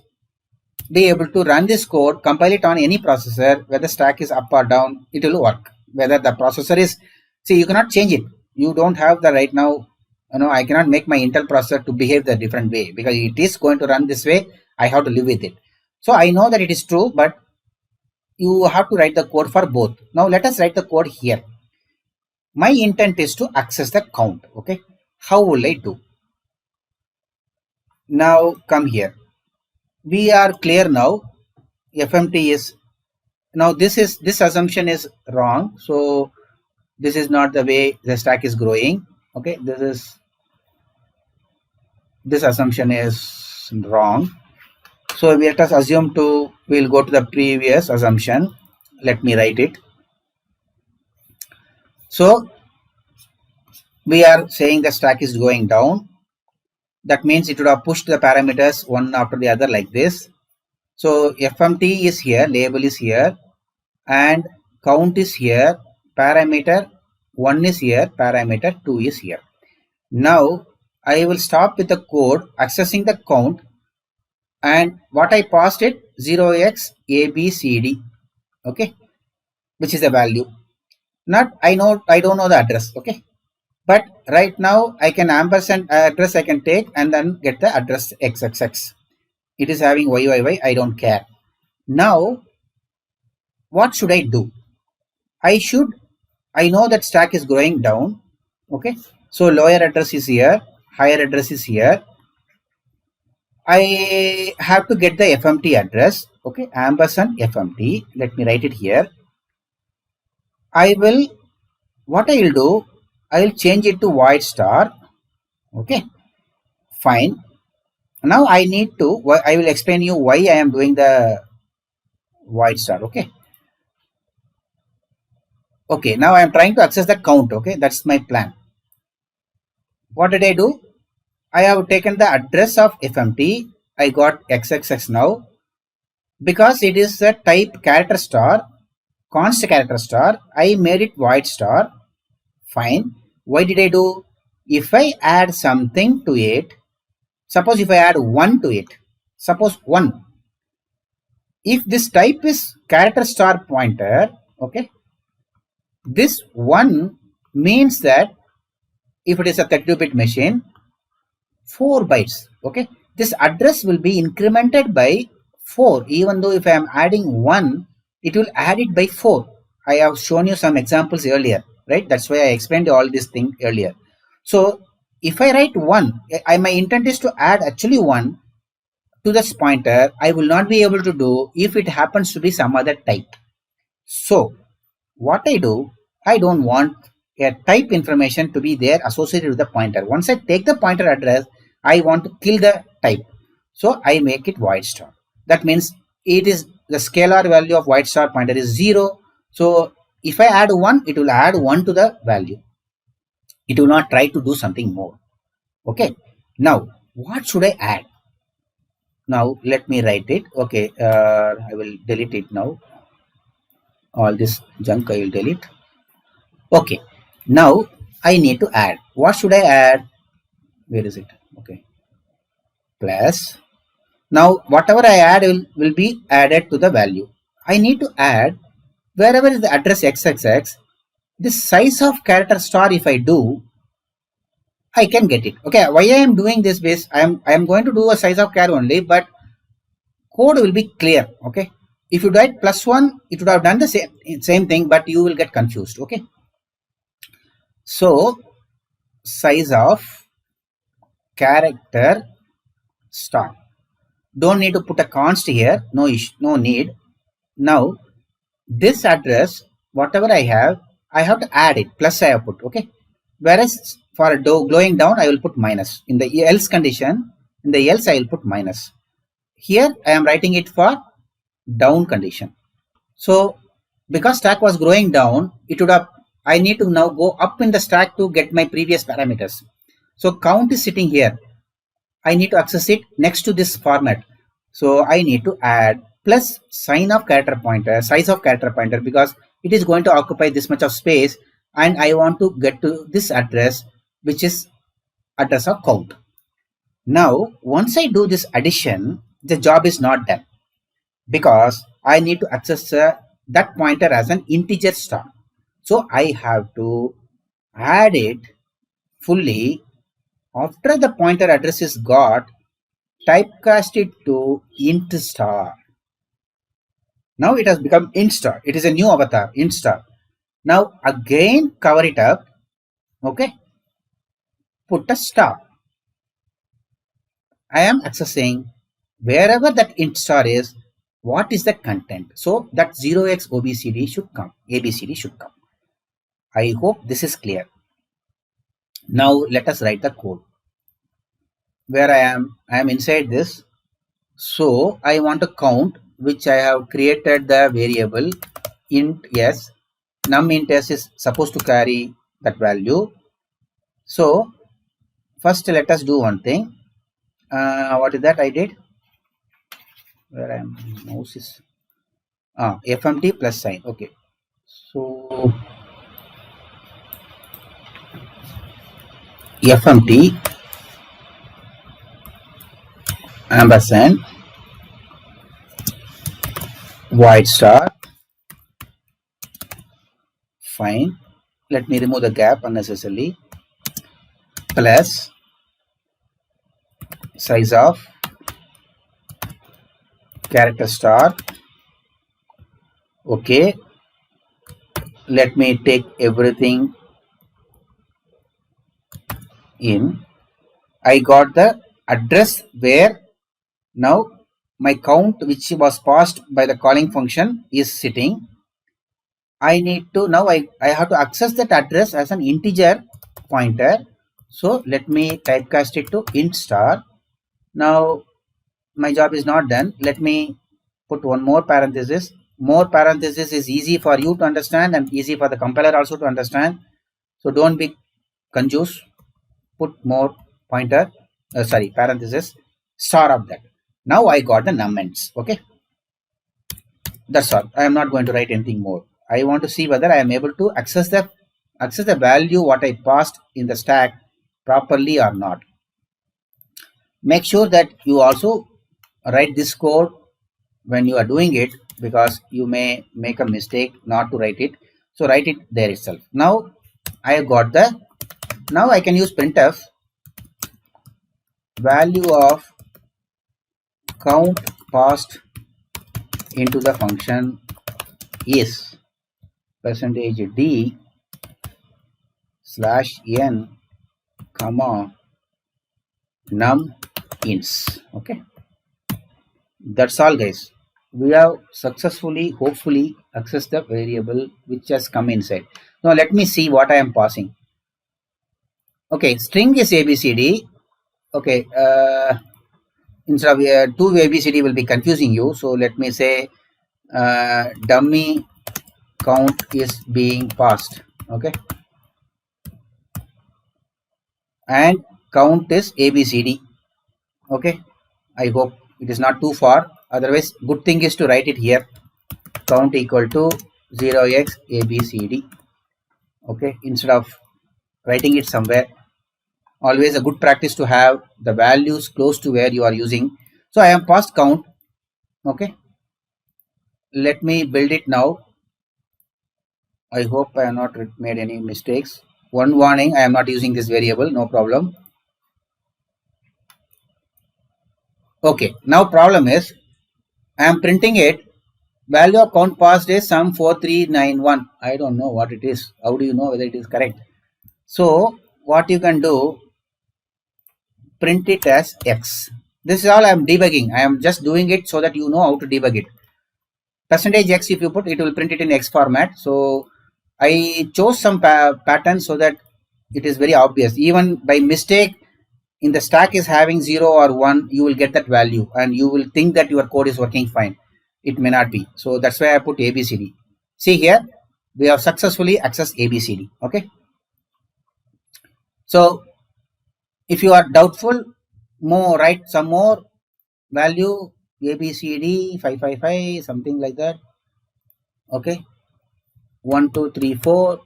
be able to run this code, compile it on any processor, whether stack is up or down, it will work. Whether the processor is, see, you cannot change it. You don't have the right now, I cannot make my Intel processor to behave the different way because it is going to run this way. I have to live with it. So I know that it is true, but you have to write the code for both. Now let us write the code here. My intent is to access the count. Okay. How will I do? Now come here. We are clear now. FMT is, now this assumption is wrong. So this is not the way the stack is growing. Okay. This assumption is wrong. So let us assume we'll go to the previous assumption. Let me write it. So we are saying the stack is going down. That means it would have pushed the parameters one after the other like this. So FMT is here, label is here, and count is here, parameter 1 is here, parameter 2 is here. Now I will stop with the code accessing the count, and what I passed it 0xabcd, okay, which is the value. Not I don't know the address, okay. But right now I can ampersand address I can take and then get the address xxx. It is having yyyy, I don't care. Now what should I do? I know that stack is going down. Okay. So lower address is here, higher address is here. I have to get the FMT address. Okay. Ampersand FMT. Let me write it here. What I will do, I will change it to void star. Okay. Fine. Now I will explain you why I am doing the void star. Okay. Okay. Now I am trying to access the count. Okay. That's my plan. What did I do? I have taken the address of FMT. I got XXX now. Because it is the type character star, const character star, I made it void star. Fine. Why did I do? If I add something to it, suppose if I add 1 to it, suppose 1. If this type is character star pointer, okay, this 1 means that if it is a 32-bit machine, 4 bytes, okay, this address will be incremented by 4. Even though if I am adding 1, it will add it by 4. I have shown you some examples earlier, right? That's why I explained all this thing earlier. So if I write 1, my intent is to add actually 1 to this pointer. I will not be able to do if it happens to be some other type. So what I do, I don't want a type information to be there associated with the pointer. Once I take the pointer address, I want to kill the type. So I make it void star. That means it is the scalar value of void star pointer is 0. So if I add 1, it will add 1 to the value. It will not try to do something more. Okay. Now, what should I add? Now, let me write it. Okay. I will delete it now. All this junk I will delete. Okay. Now, I need to add. What should I add? Where is it? Okay. Plus. Now, whatever I add will be added to the value. I need to add wherever is the address xxx, this size of character star, if I do, I can get it. Okay, why I am doing this base, I am going to do a size of char only, but code will be clear. Okay, If you write +1, it would have done the same thing, but you will get confused. Okay. So size of character star. Don't need to put a const here. No need. Now this address, whatever I have to add it. Plus I have put. Okay. Whereas for glowing down, I will put minus. In the else condition, in the else I will put minus. Here I am writing it for down condition. So because stack was growing down, it would have, I need to now go up in the stack to get my previous parameters. So count is sitting here. I need to access it next to this format. So I need to add plus sign of character pointer, size of character pointer, because it is going to occupy this much of space, and I want to get to this address, which is address of count. Now once I do this addition, the job is not done, because I need to access that pointer as an integer star. So I have to add it fully. After the pointer address is got, typecast it to int star. Now it has become int star. It is a new avatar, int star. Now again cover it up. Okay. Put a star. I am accessing wherever that int star is, what is the content. So that 0x OBCD should come. ABCD should come. I hope this is clear. Now let us write the code. Where I am inside this. So I want to count, which I have created the variable int s. Num int s is supposed to carry that value. So first let us do one thing. What is that I did? Where I am, mouse is fmt plus sign. Okay. So fmt ampersand void star. Fine. Let me remove the gap unnecessarily. Plus size of character star. Okay. Let me take everything in. I got the address where now my count, which was passed by the calling function, is sitting. I need to now I have to access that address as an integer pointer. So let me typecast it to int star. Now my job is not done. Let me put one more parenthesis. More parenthesis is easy for you to understand and easy for the compiler also to understand. So don't be confused. Put more pointer, parenthesis, star of that. Now I got the numbers. Okay. That's all. I am not going to write anything more. I want to see whether I am able to access the value what I passed in the stack properly or not. Make sure that you also write this code when you are doing it, because you may make a mistake not to write it. So write it there itself. Now I have got now I can use printf value of count passed into the function is %d /n comma num ints. Okay, that's all guys. We have successfully, hopefully, accessed the variable which has come inside. Now let me see what I am passing. Okay, string is ABCD. Okay, instead of 2 ABCD will be confusing you. So let me say dummy count is being passed. Okay, and count is ABCD. Okay, I hope it is not too far. Otherwise, good thing is to write it here. Count equal to 0x ABCD. Okay, instead of writing it somewhere. Always a good practice to have the values close to where you are using. So I am passed count. Okay, let me build it now. I hope I have not made any mistakes. One warning, I am not using this variable, no problem. Okay, now problem is I am printing it, value of count passed is some 4391. I don't know what it is. How do you know whether it is correct? So what you can do, print it as X. This is all I am debugging. I am just doing it so that you know how to debug it. Percentage X, if you put, it will print it in X format. So I chose some pattern so that it is very obvious. Even by mistake, in the stack is having 0 or 1, you will get that value and you will think that your code is working fine. It may not be. So that's why I put ABCD. See here, we have successfully accessed ABCD. Okay. So if you are doubtful, write some more value ABCD 555, something like that. Okay. 1, 2, 3, 4.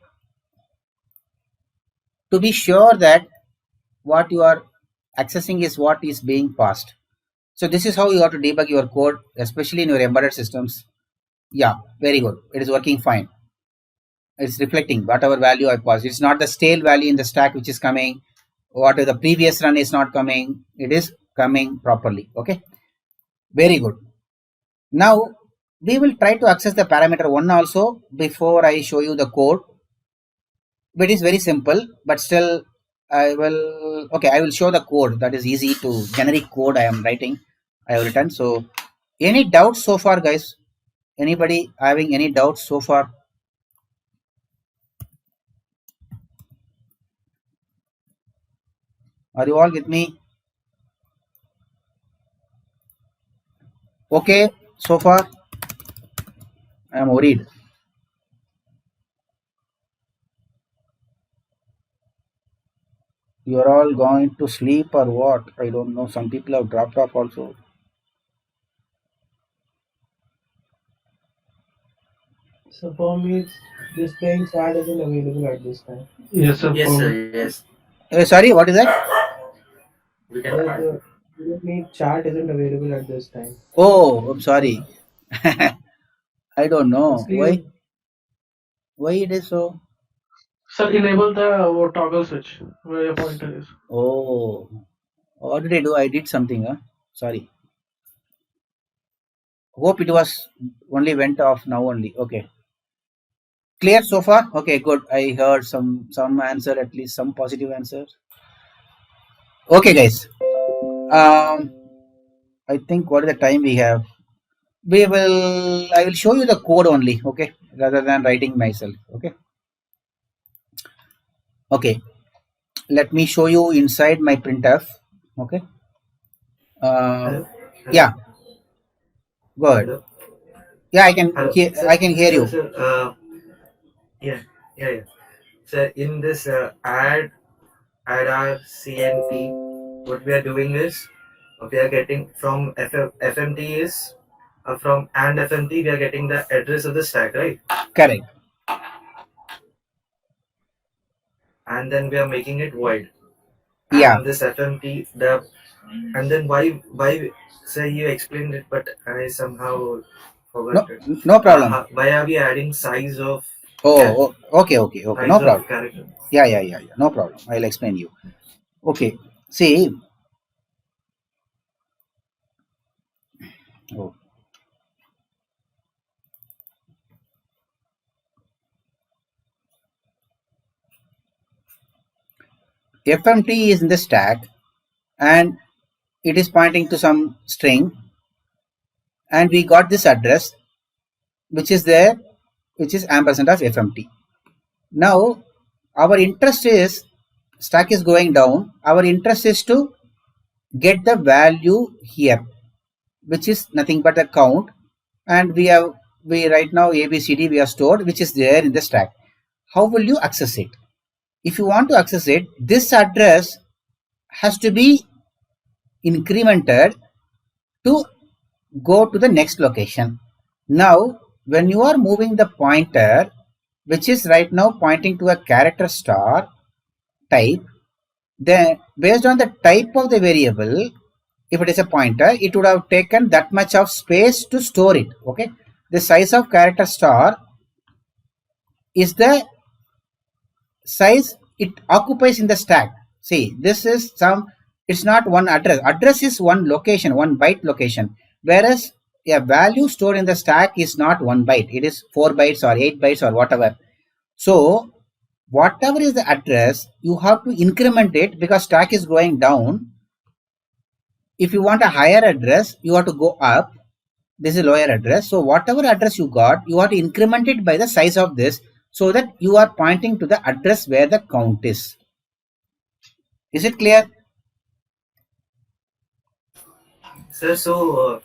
To be sure that what you are accessing is what is being passed. So this is how you have to debug your code, especially in your embedded systems. Yeah, very good. It is working fine. It's reflecting whatever value I passed. It's not the stale value in the stack which is coming. What the previous run is not coming. It is coming properly. Okay. Very good. Now we will try to access the parameter 1 also before I show you the code. But it's very simple, but still I will show the code. That is easy to generic code I am writing. I have written. So any doubts so far, guys? Anybody having any doubts so far? Are you all with me? Okay, so far? I am worried. You are all going to sleep or what? I don't know. Some people have dropped off also.
So for me, this playing chat isn't available at this time.
Yes, sir.
Yes,
For
sir.
me.
Yes.
Sorry, what is that?
We can add.
The meet chat isn't available at this time.
Oh, I'm sorry. I don't know.
Firstly, you
Why it is so?
Sir, enable the toggle switch where your pointer is.
Oh, what did I do? I did something. Huh? Sorry. Hope it was only went off now only. Okay. Clear so far? Okay, good. I heard some answer, at least some positive answer. Okay, guys. I think what is the time we have? I will show you the code only, okay, rather than writing myself. Okay. Okay. Let me show you inside my printf. Okay.
Hello.
Yeah. Go ahead.
Hello.
Yeah, I can
Hello.
hear.
Sir.
I can hear you.
Sir. Yeah. Yeah. Yeah. So in this add our CNT, what we are doing is we are getting from FMT is from and FMT we are getting the address of the stack, right?
Correct.
And then we are making it void.
Yeah.
And this FMT and then why say you explained it, but I somehow forgot it.
No problem.
Why are we adding size of
Okay.
size
No
of
problem.
character?
Yeah. No problem. I'll explain you. Okay. See. Oh. FMT is in the stack and it is pointing to some string, and we got this address which is there, which is ampersand of FMT. Now our interest is stack is going down. Our interest is to get the value here, which is nothing but a count, and we right now ABCD we have stored, which is there in the stack. How will you access it? If you want to access it, this address has to be incremented to go to the next location. Now when you are moving the pointer, which is right now pointing to a character star type, then based on the type of the variable, if it is a pointer, it would have taken that much of space to store it. Okay, the size of character star is the size it occupies in the stack. See, this is it's not one address. Address is one location, one byte location, whereas a value stored in the stack is not 1 byte, it is 4 bytes or 8 bytes or whatever. So whatever is the address, you have to increment it because stack is going down. If you want a higher address, you have to go up. This is lower address. So whatever address you got, you have to increment it by the size of this so that you are pointing to the address where the count is. Is it clear?
Sir, so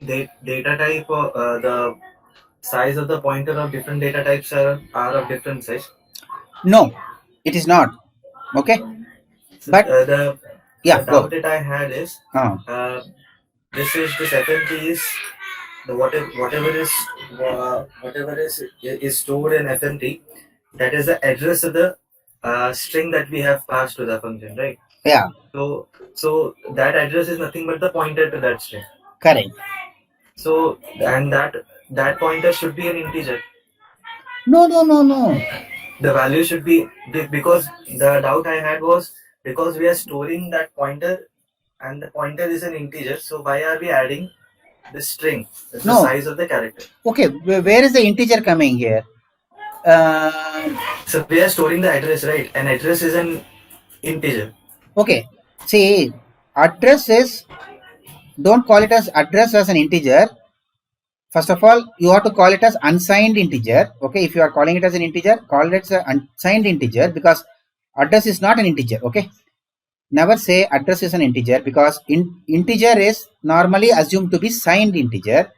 data type, the size of the pointer of different data types are of different size.
No, it is not. Okay.
So,
But
the
yeah, go.
doubt that I had is this FMT is the whatever is stored in FMT, that is the address of the string that we have passed to the function, right?
Yeah,
So that address is nothing but the pointer to that string.
correct.
So and that pointer should be an integer.
No.
The value should be because the doubt I had was because we are storing that pointer and the pointer is an integer. So why are we adding the string? It's the
No.
size of the character.
Okay, where is the integer coming here?
So we are storing the address, right? An address is an integer.
Okay, see, address is, don't call it as address as an integer. First of all, you have to call it as unsigned integer. Okay, if you are calling it as an integer, call it as an unsigned integer because address is not an integer. Okay, never say address is an integer because integer is normally assumed to be signed integer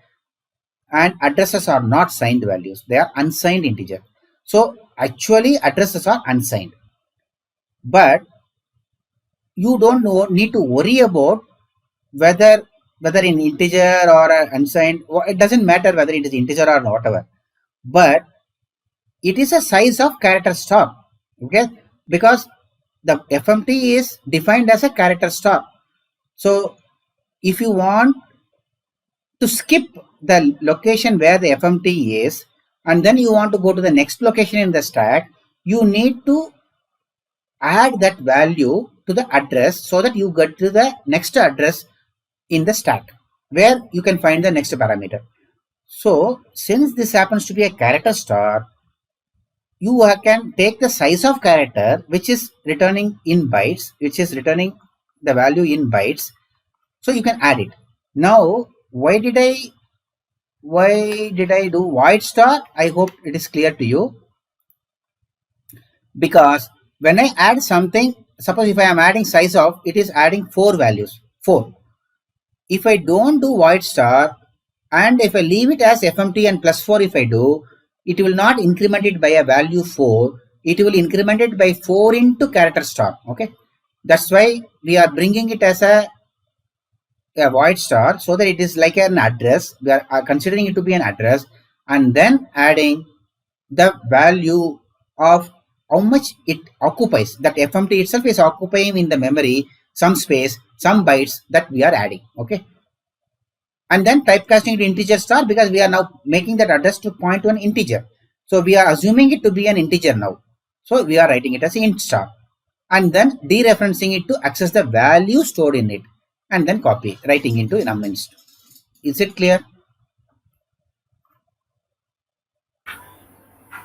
and addresses are not signed values. They are unsigned integer. So actually addresses are unsigned. But you don't need to worry about whether in integer or unsigned. It doesn't matter whether it is integer or whatever. But it is a size of character star. Okay, because the FMT is defined as a character star. So if you want to skip the location where the FMT is and then you want to go to the next location in the stack, you need to add that value to the address so that you get to the next address in the stack where you can find the next parameter. So since this happens to be a character star, you can take the size of character which is returning in bytes, which is returning the value in bytes. So you can add it. Now, why did I do void star? I hope it is clear to you. Because when I add something, suppose if I am adding size of, it is adding 4 values, 4. If I don't do void star and if I leave it as FMT and plus 4 if I do, it will not increment it by a value 4. It will increment it by 4 into character star. Okay. That's why we are bringing it as a void star so that it is like an address. We are considering it to be an address and then adding the value of how much it occupies. That FMT itself is occupying in the memory some space, some bytes that we are adding. Okay. And then typecasting to integer star because we are now making that address to point to an integer. So we are assuming it to be an integer now. So we are writing it as int star and then dereferencing it to access the value stored in it and then writing into numbinst. Is it clear?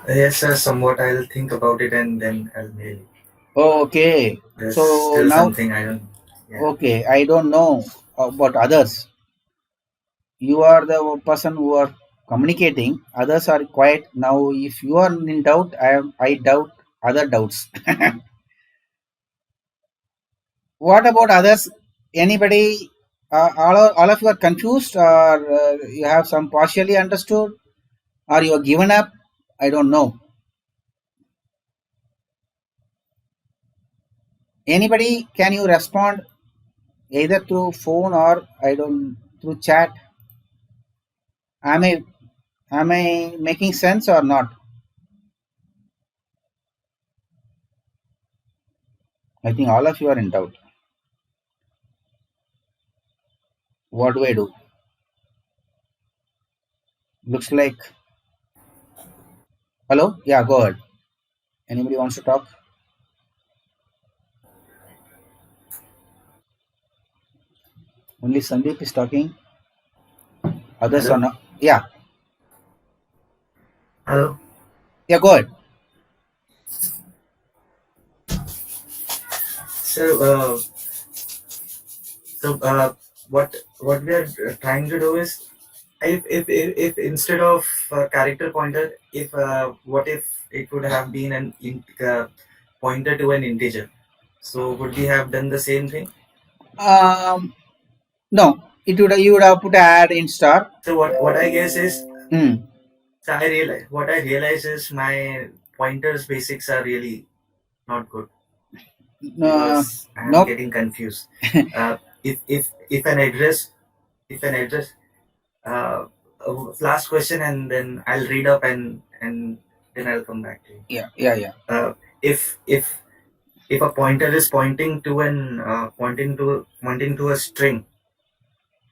Yes, sir. Somewhat I'll think about it and then I'll mail you.
Okay.
There's
So
still
now,
something I don't. Yeah.
okay, I don't know about others. You are the person who are communicating. Others are quiet. Now, if you are in doubt, I doubt other doubts. What about others? Anybody? All of you are confused, or you have some partially understood, or you are given up? I don't know. Anybody? Can you respond either through phone or I don't through chat? Am I making sense or not? I think all of you are in doubt. What do I do? Looks like. Hello? Yeah, go ahead. Anybody wants to talk? Only Sandeep is talking. Others
Hello?
are not. Yeah.
Hello?
Yeah, go ahead.
So, what we are trying to do is, if instead of character pointer, if what if it would have been an pointer to an integer? So would we have done the same thing?
No, it would you would have put add in star.
So what I guess is,
Hmm.
so I realize is my pointers basics are really not good because I am
Nope.
getting confused. If an address, if an address uh, last question, and then I'll read up, and then I'll come back to you.
Yeah, yeah, yeah.
If a pointer is pointing to an pointing to a string,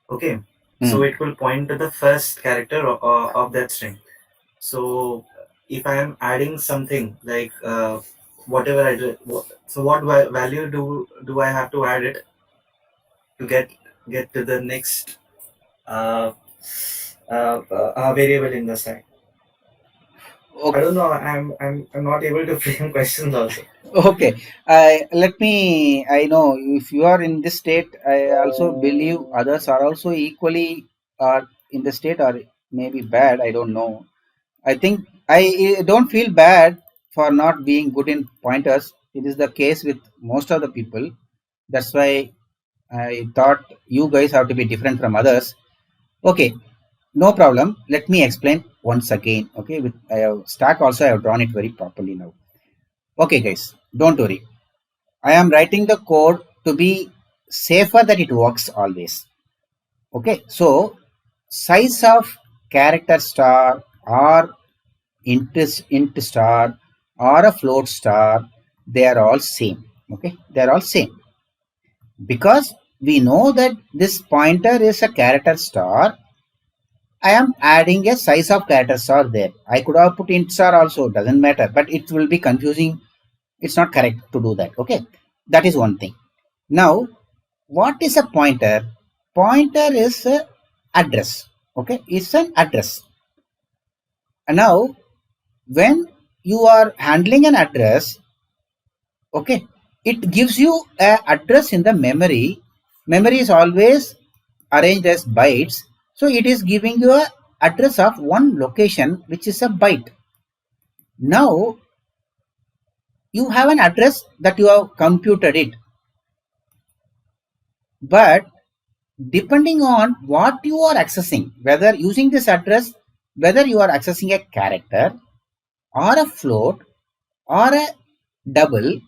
okay, so
Hmm.
it will point to the first character of that string. So if I am adding something like whatever I do, so what value do I have to add it to get to the next uh, variable in the stack? I
Okay.
don't know. I'm not able to frame questions also.
Okay. Let me. I know if you are in this state, I also believe others are also equally in the state or maybe bad. I don't know. I think I don't feel bad for not being good in pointers. It is the case with most of the people. That's why I thought you guys have to be different from others. Okay, no problem. Let me explain once again. Okay, with I have stack also I have drawn it very properly now. Okay, guys, don't worry. I am writing the code to be safer that it works always. Okay, so size of character star or int star or a float star, they are all same. Okay, they are all same because we know that this pointer is a character star. I am adding a size of character star there. I could have put int star also, doesn't matter, but it will be confusing. It's not correct to do that. Okay, that is one thing. Now, what is a pointer? Pointer is a address. Okay, it's an address. And now, when you are handling an address, okay, it gives you a address in the memory. Memory is always arranged as bytes, so it is giving you a address of one location which is a byte. Now you have an address that you have computed it, but depending on what you are accessing, whether using this address, whether you are accessing a character or a float or a double,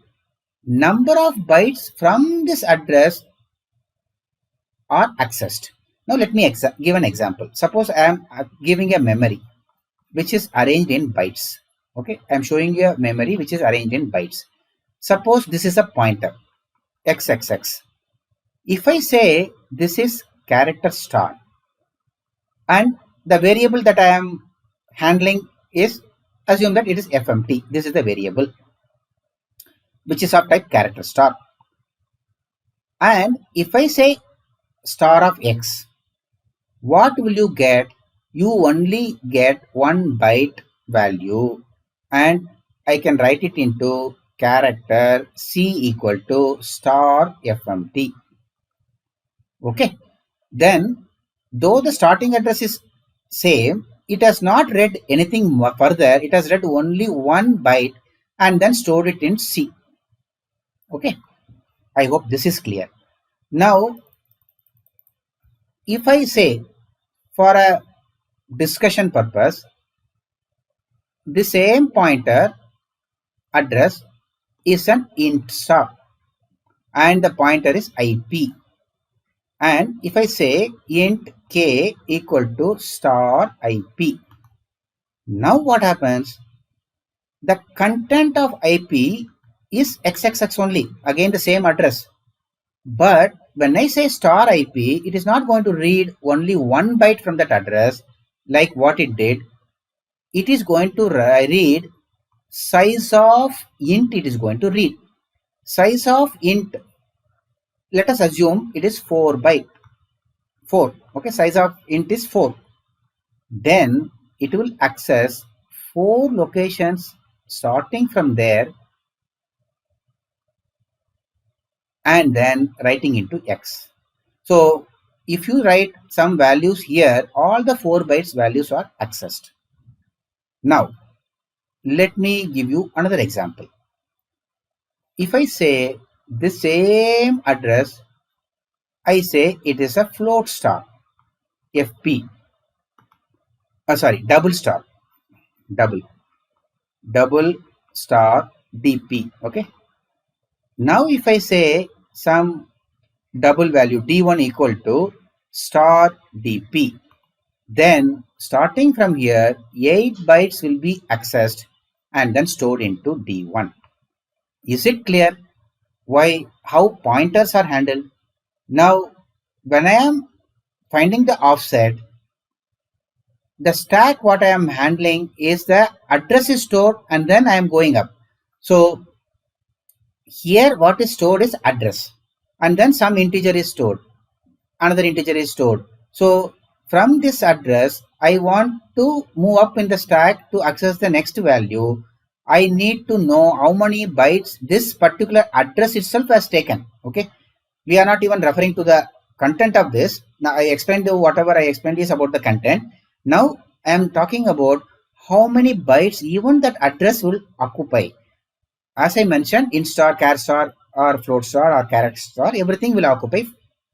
number of bytes from this address are accessed. Now let me give an example. Suppose I am giving a memory which is arranged in bytes. Okay, I am showing you a memory which is arranged in bytes. Suppose this is a pointer xxx. If I say this is character star and the variable that I am handling is, assume that it is fmt. This is the variable which is of type character star. And if I say star of x, what will you get? You only get one byte value, and I can write it into character c equal to star fmt. Okay, then though the starting address is same, it has not read anything further. It has read only one byte and then stored it in c. Okay, I hope this is clear. Now if I say, for a discussion purpose, the same pointer address is an int star and the pointer is IP. And if I say int k equal to star IP, now what happens? The content of IP is xxx only, again the same address. But when I say star IP, it is not going to read only one byte from that address like what it did. It is going to read size of int. It is going to read size of int. Let us assume it is 4 byte 4. Okay, size of int is 4. Then it will access 4 locations starting from there and then writing into X. So if you write some values here, all the 4 bytes values are accessed. Now, let me give you another example. If I say the same address, I say it is a float star, FP. Sorry, double star DP. Okay. Now if I say some double value D1 equal to star DP, then starting from here, 8 bytes will be accessed and then stored into D1. Is it clear how pointers are handled? Now, when I am finding the offset, the stack what I am handling is the address is stored and then I am going up. So here what is stored is address and then some integer is stored, another integer is stored. So from this address, I want to move up in the stack to access the next value. I need to know how many bytes this particular address itself has taken. Okay. We are not even referring to the content of this. Now I explained whatever I explained is about the content. Now I am talking about how many bytes even that address will occupy. As I mentioned, int star, char star, or float star, or character star, everything will occupy.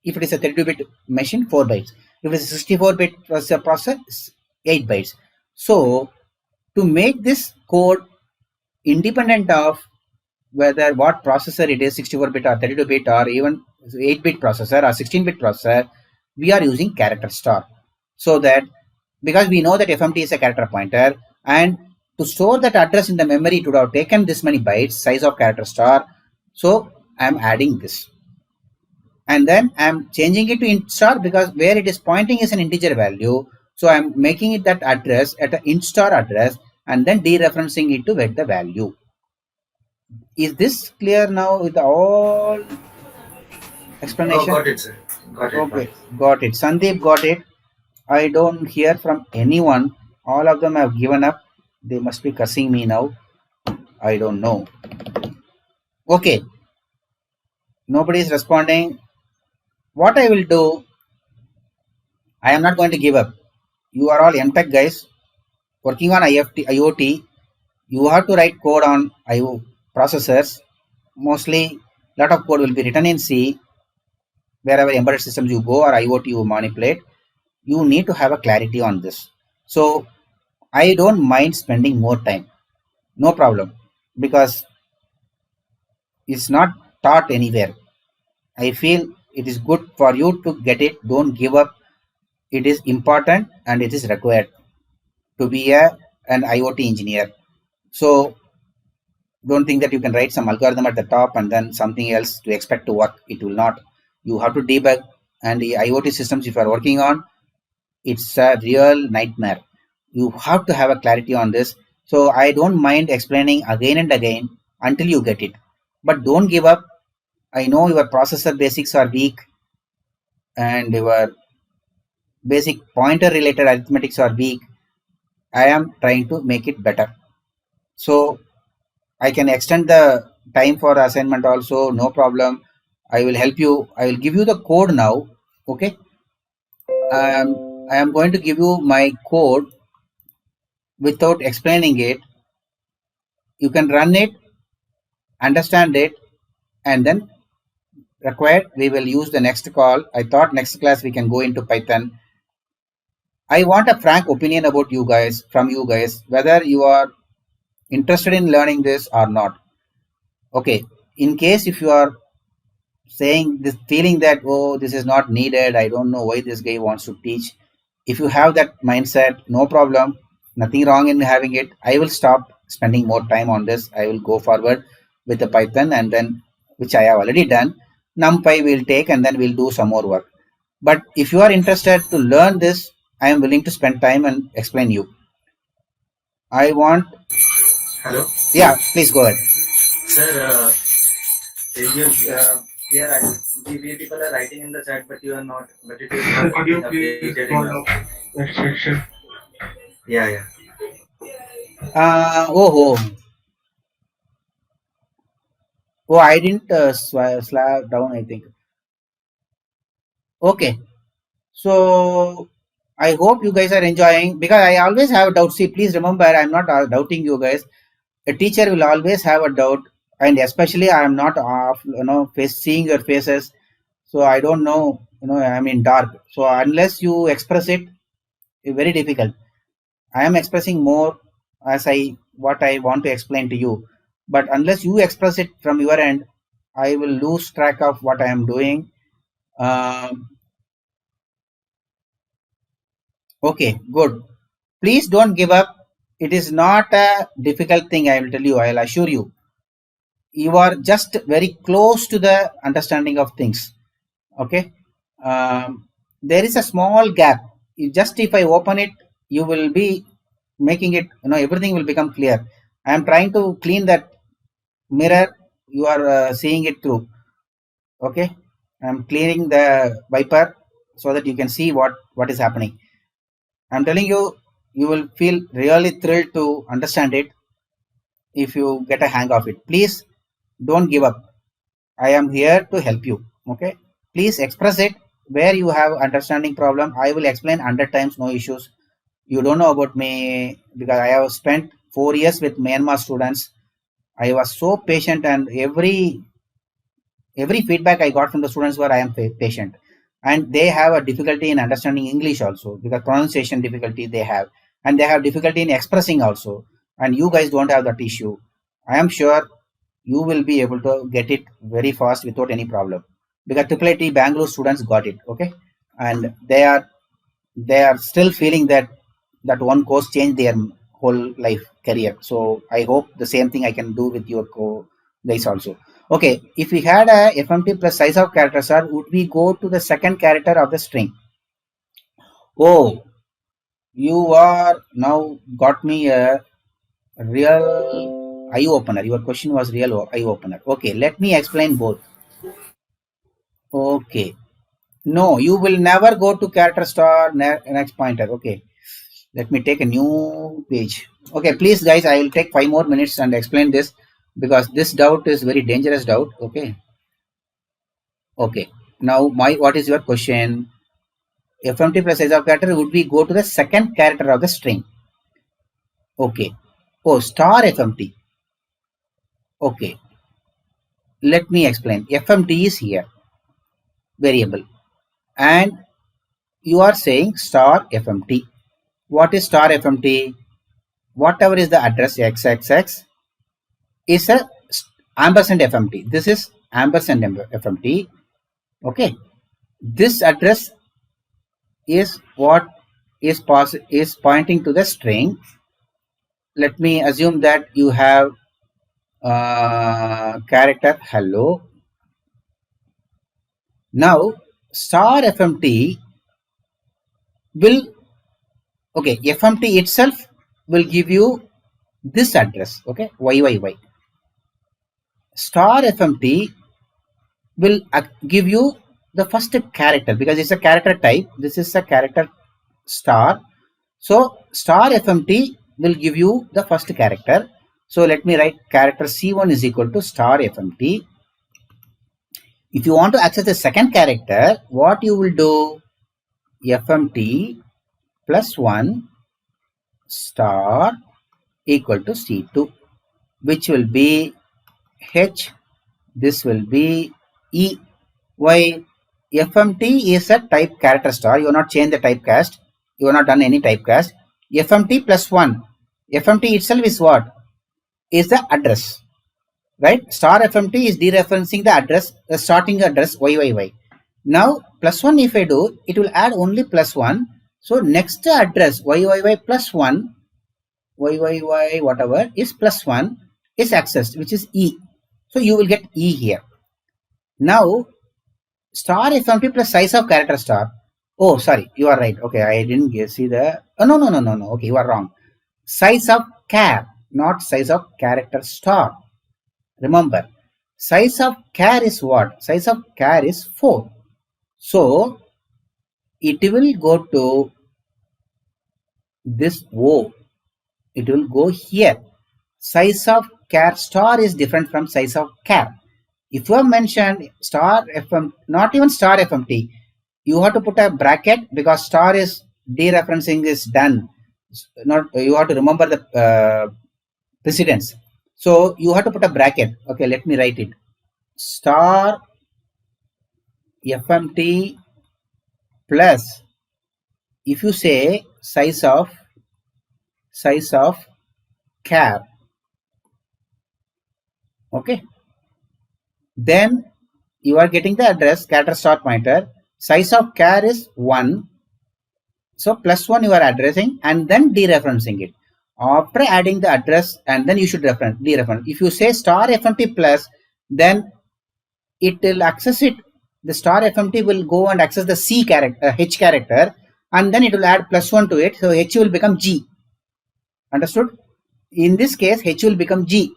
If it is a 32-bit machine, 4 bytes. If it is a 64-bit processor, 8 bytes. So to make this code independent of whether what processor it is, 64-bit or 32-bit or even 8-bit processor or 16-bit processor, we are using character star. So that because we know that FMT is a character pointer, and to store that address in the memory, it would have taken this many bytes, size of character star. So I am adding this. And then I am changing it to int star because where it is pointing is an integer value. So I am making it that address at an int star address and then dereferencing it to get the value. Is this clear now with all explanation?
Got it, sir. Got it.
Okay, got it. Sandeep got it. I don't hear from anyone. All of them have given up. They must be cursing me now. I don't know. Okay. Nobody is responding. What I will do, I am not going to give up. You are all MTech guys working on IoT. You have to write code on IO processors. Mostly, lot of code will be written in C. Wherever embedded systems you go or IoT you manipulate, you need to have a clarity on this. So I don't mind spending more time. No problem. Because it's not taught anywhere. I feel it is good for you to get it. Don't give up. It is important and it is required to be an IoT engineer. So don't think that you can write some algorithm at the top and then something else to expect to work. It will not. You have to debug, and the IoT systems if you are working on, it's a real nightmare. You have to have a clarity on this. So I don't mind explaining again and again until you get it. But don't give up. I know your processor basics are weak and your basic pointer related arithmetics are weak. I am trying to make it better. So I can extend the time for assignment also, no problem. I will help you. I will give you the code now. Okay. I am going to give you my code without explaining it. You can run it, understand it, and then required we will use the next call. I thought next class we can go into Python. I want a frank opinion about you guys, from you guys, whether you are interested in learning this or not. Okay, in case if you are saying this, feeling that, oh, this is not needed, I don't know why this guy wants to teach. If you have that mindset, no problem, nothing wrong in having it. I will stop spending more time on this. I will go forward with the Python, and then which I have already done. NumPy will take and then we'll do some more work. But if you are interested to learn this, I am willing to spend time and explain you. I want.
Hello.
Yeah, please go ahead.
Sir, we people are writing in the chat, but you are not. But it is not
Could you
being
please
updated
go
in
to next section?
Yeah, yeah.
Oh, I didn't slab down, I think. Okay, so I hope you guys are enjoying because I always have doubts. See, please remember, I'm not doubting you guys. A teacher will always have a doubt, and especially I am not seeing your faces, so I don't know. I'm in dark. So unless you express it, it's very difficult. I am expressing more as I what I want to explain to you, but unless you express it from your end, I will lose track of what I am doing. Um, okay, good. Please don't give up. It is not a difficult thing. I will tell you. I'll assure you. You are just very close to the understanding of things. Okay. There is a small gap. Just if I open it, you will be making it, everything will become clear. I am trying to clean that mirror you are seeing it through. Okay. I'm clearing the wiper so that you can see what is happening. I'm telling you, you will feel really thrilled to understand it if you get a hang of it. Please don't give up. I am here to help you. Okay. Please express it where you have understanding problem. I will explain 100 times, no issues. You don't know about me because I have spent 4 years with Myanmar students. I was so patient, and every feedback I got from the students were I am patient, and they have a difficulty in understanding English also because pronunciation difficulty they have, and they have difficulty in expressing also. And you guys don't have that issue. I am sure you will be able to get it very fast without any problem because Triple IT Bangalore students got it. Okay. And they are still feeling that that one course changed their whole life career. So I hope the same thing I can do with your guys also. Okay, if we had a fmt plus size of characters, sir, would we go to the second character of the string? Oh, you are now got me a real eye opener. Your question was real eye opener. Okay, let me explain both. Okay. No, you will never go to character star next pointer. Okay. Let me take a new page. Okay, please guys, I will take 5 more minutes and explain this because this doubt is very dangerous doubt. Okay. Okay. Now what is your question? FMT plus size of character, would we go to the second character of the string? Okay. Oh, star FMT. Okay. Let me explain. FMT is here, variable. And you are saying star FMT. What is star FMT? Whatever is the address XXX is a ampersand FMT. This is ampersand FMT. Okay. This address is what is pointing to the string. Let me assume that you have character hello. Now star FMT will, okay, FMT itself will give you this address. Okay, YYY. Star FMT will give you the first character because it's a character type. This is a character star. So star FMT will give you the first character. So let me write character C1 is equal to star FMT. If you want to access the second character, what you will do? FMT plus 1 star equal to C2, which will be H. This will be E. Why? FMT is a type character star. You have not changed the typecast. You have not done any typecast. FMT plus 1. FMT itself is what? Is the address. Right? Star FMT is dereferencing the address, the starting address YYY. Now, plus 1 if I do, it will add only plus 1. So, next address YYY plus 1, YYY whatever is plus 1 is accessed, which is E. So, you will get E here. Now, star FMT plus size of character star. Oh, sorry, you are right. Okay, I didn't see the. Oh, no. Okay, you are wrong. Size of char, not size of character star. Remember, size of char is what? Size of char is 4. So, it will go to this O, it will go here. Size of char star is different from size of char. If you have mentioned star FM, not even star FMT, you have to put a bracket because star is dereferencing is done. Not you have to remember the precedence. So you have to put a bracket. Okay, let me write it. Star FMT plus, if you say size of char, okay, then you are getting the address character star pointer. Size of char is 1, so plus 1 you are addressing and then dereferencing it. After adding the address, and then you should dereference. If you say star FMT plus, then it will access it. The star FMT will go and access the C character, H character, and then it will add plus 1 to it. So H will become G. Understood? In this case, H will become G.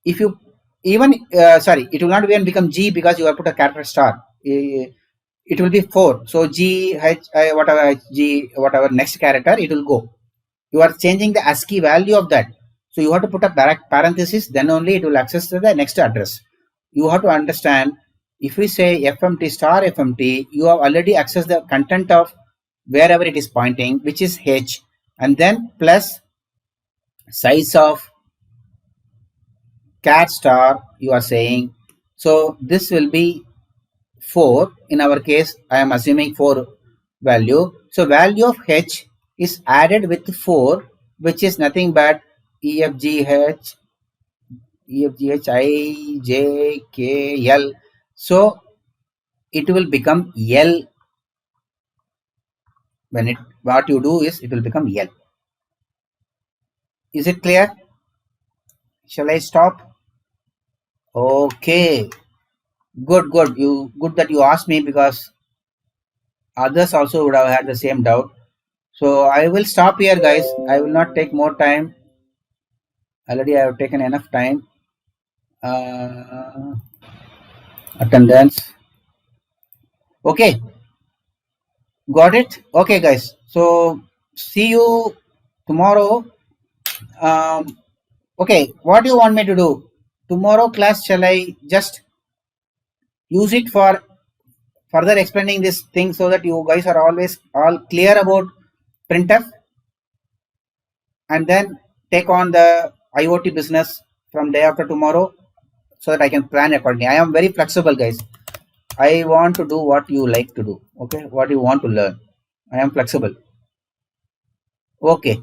If you even it will not even become G because you have put a character star. It will be 4. So G, H, whatever H, G, whatever next character, it will go. You are changing the ASCII value of that. So you have to put a parenthesis, then only it will access to the next address. You have to understand, if we say FMT star FMT, you have already accessed the content of wherever it is pointing, which is H, and then plus size of cat star you are saying. So this will be 4. In our case, I am assuming 4 value. So value of H is added with 4, which is nothing but EFGH, I, J, K, L. So it will become L. When what you do is it will become L. Is it clear? Shall I stop? Okay. Good. Good that you asked me, because others also would have had the same doubt. So I will stop here, guys. I will not take more time. Already I have taken enough time. Attendance. Okay. Got it? Okay, guys. So see you tomorrow. Okay. What do you want me to do? Tomorrow class, shall I just use it for further explaining this thing so that you guys are always all clear about printf, and then take on the IoT business from day after tomorrow, so that I can plan accordingly. I am very flexible, guys. I want to do what you like to do. Okay, what you want to learn. I am flexible. Okay.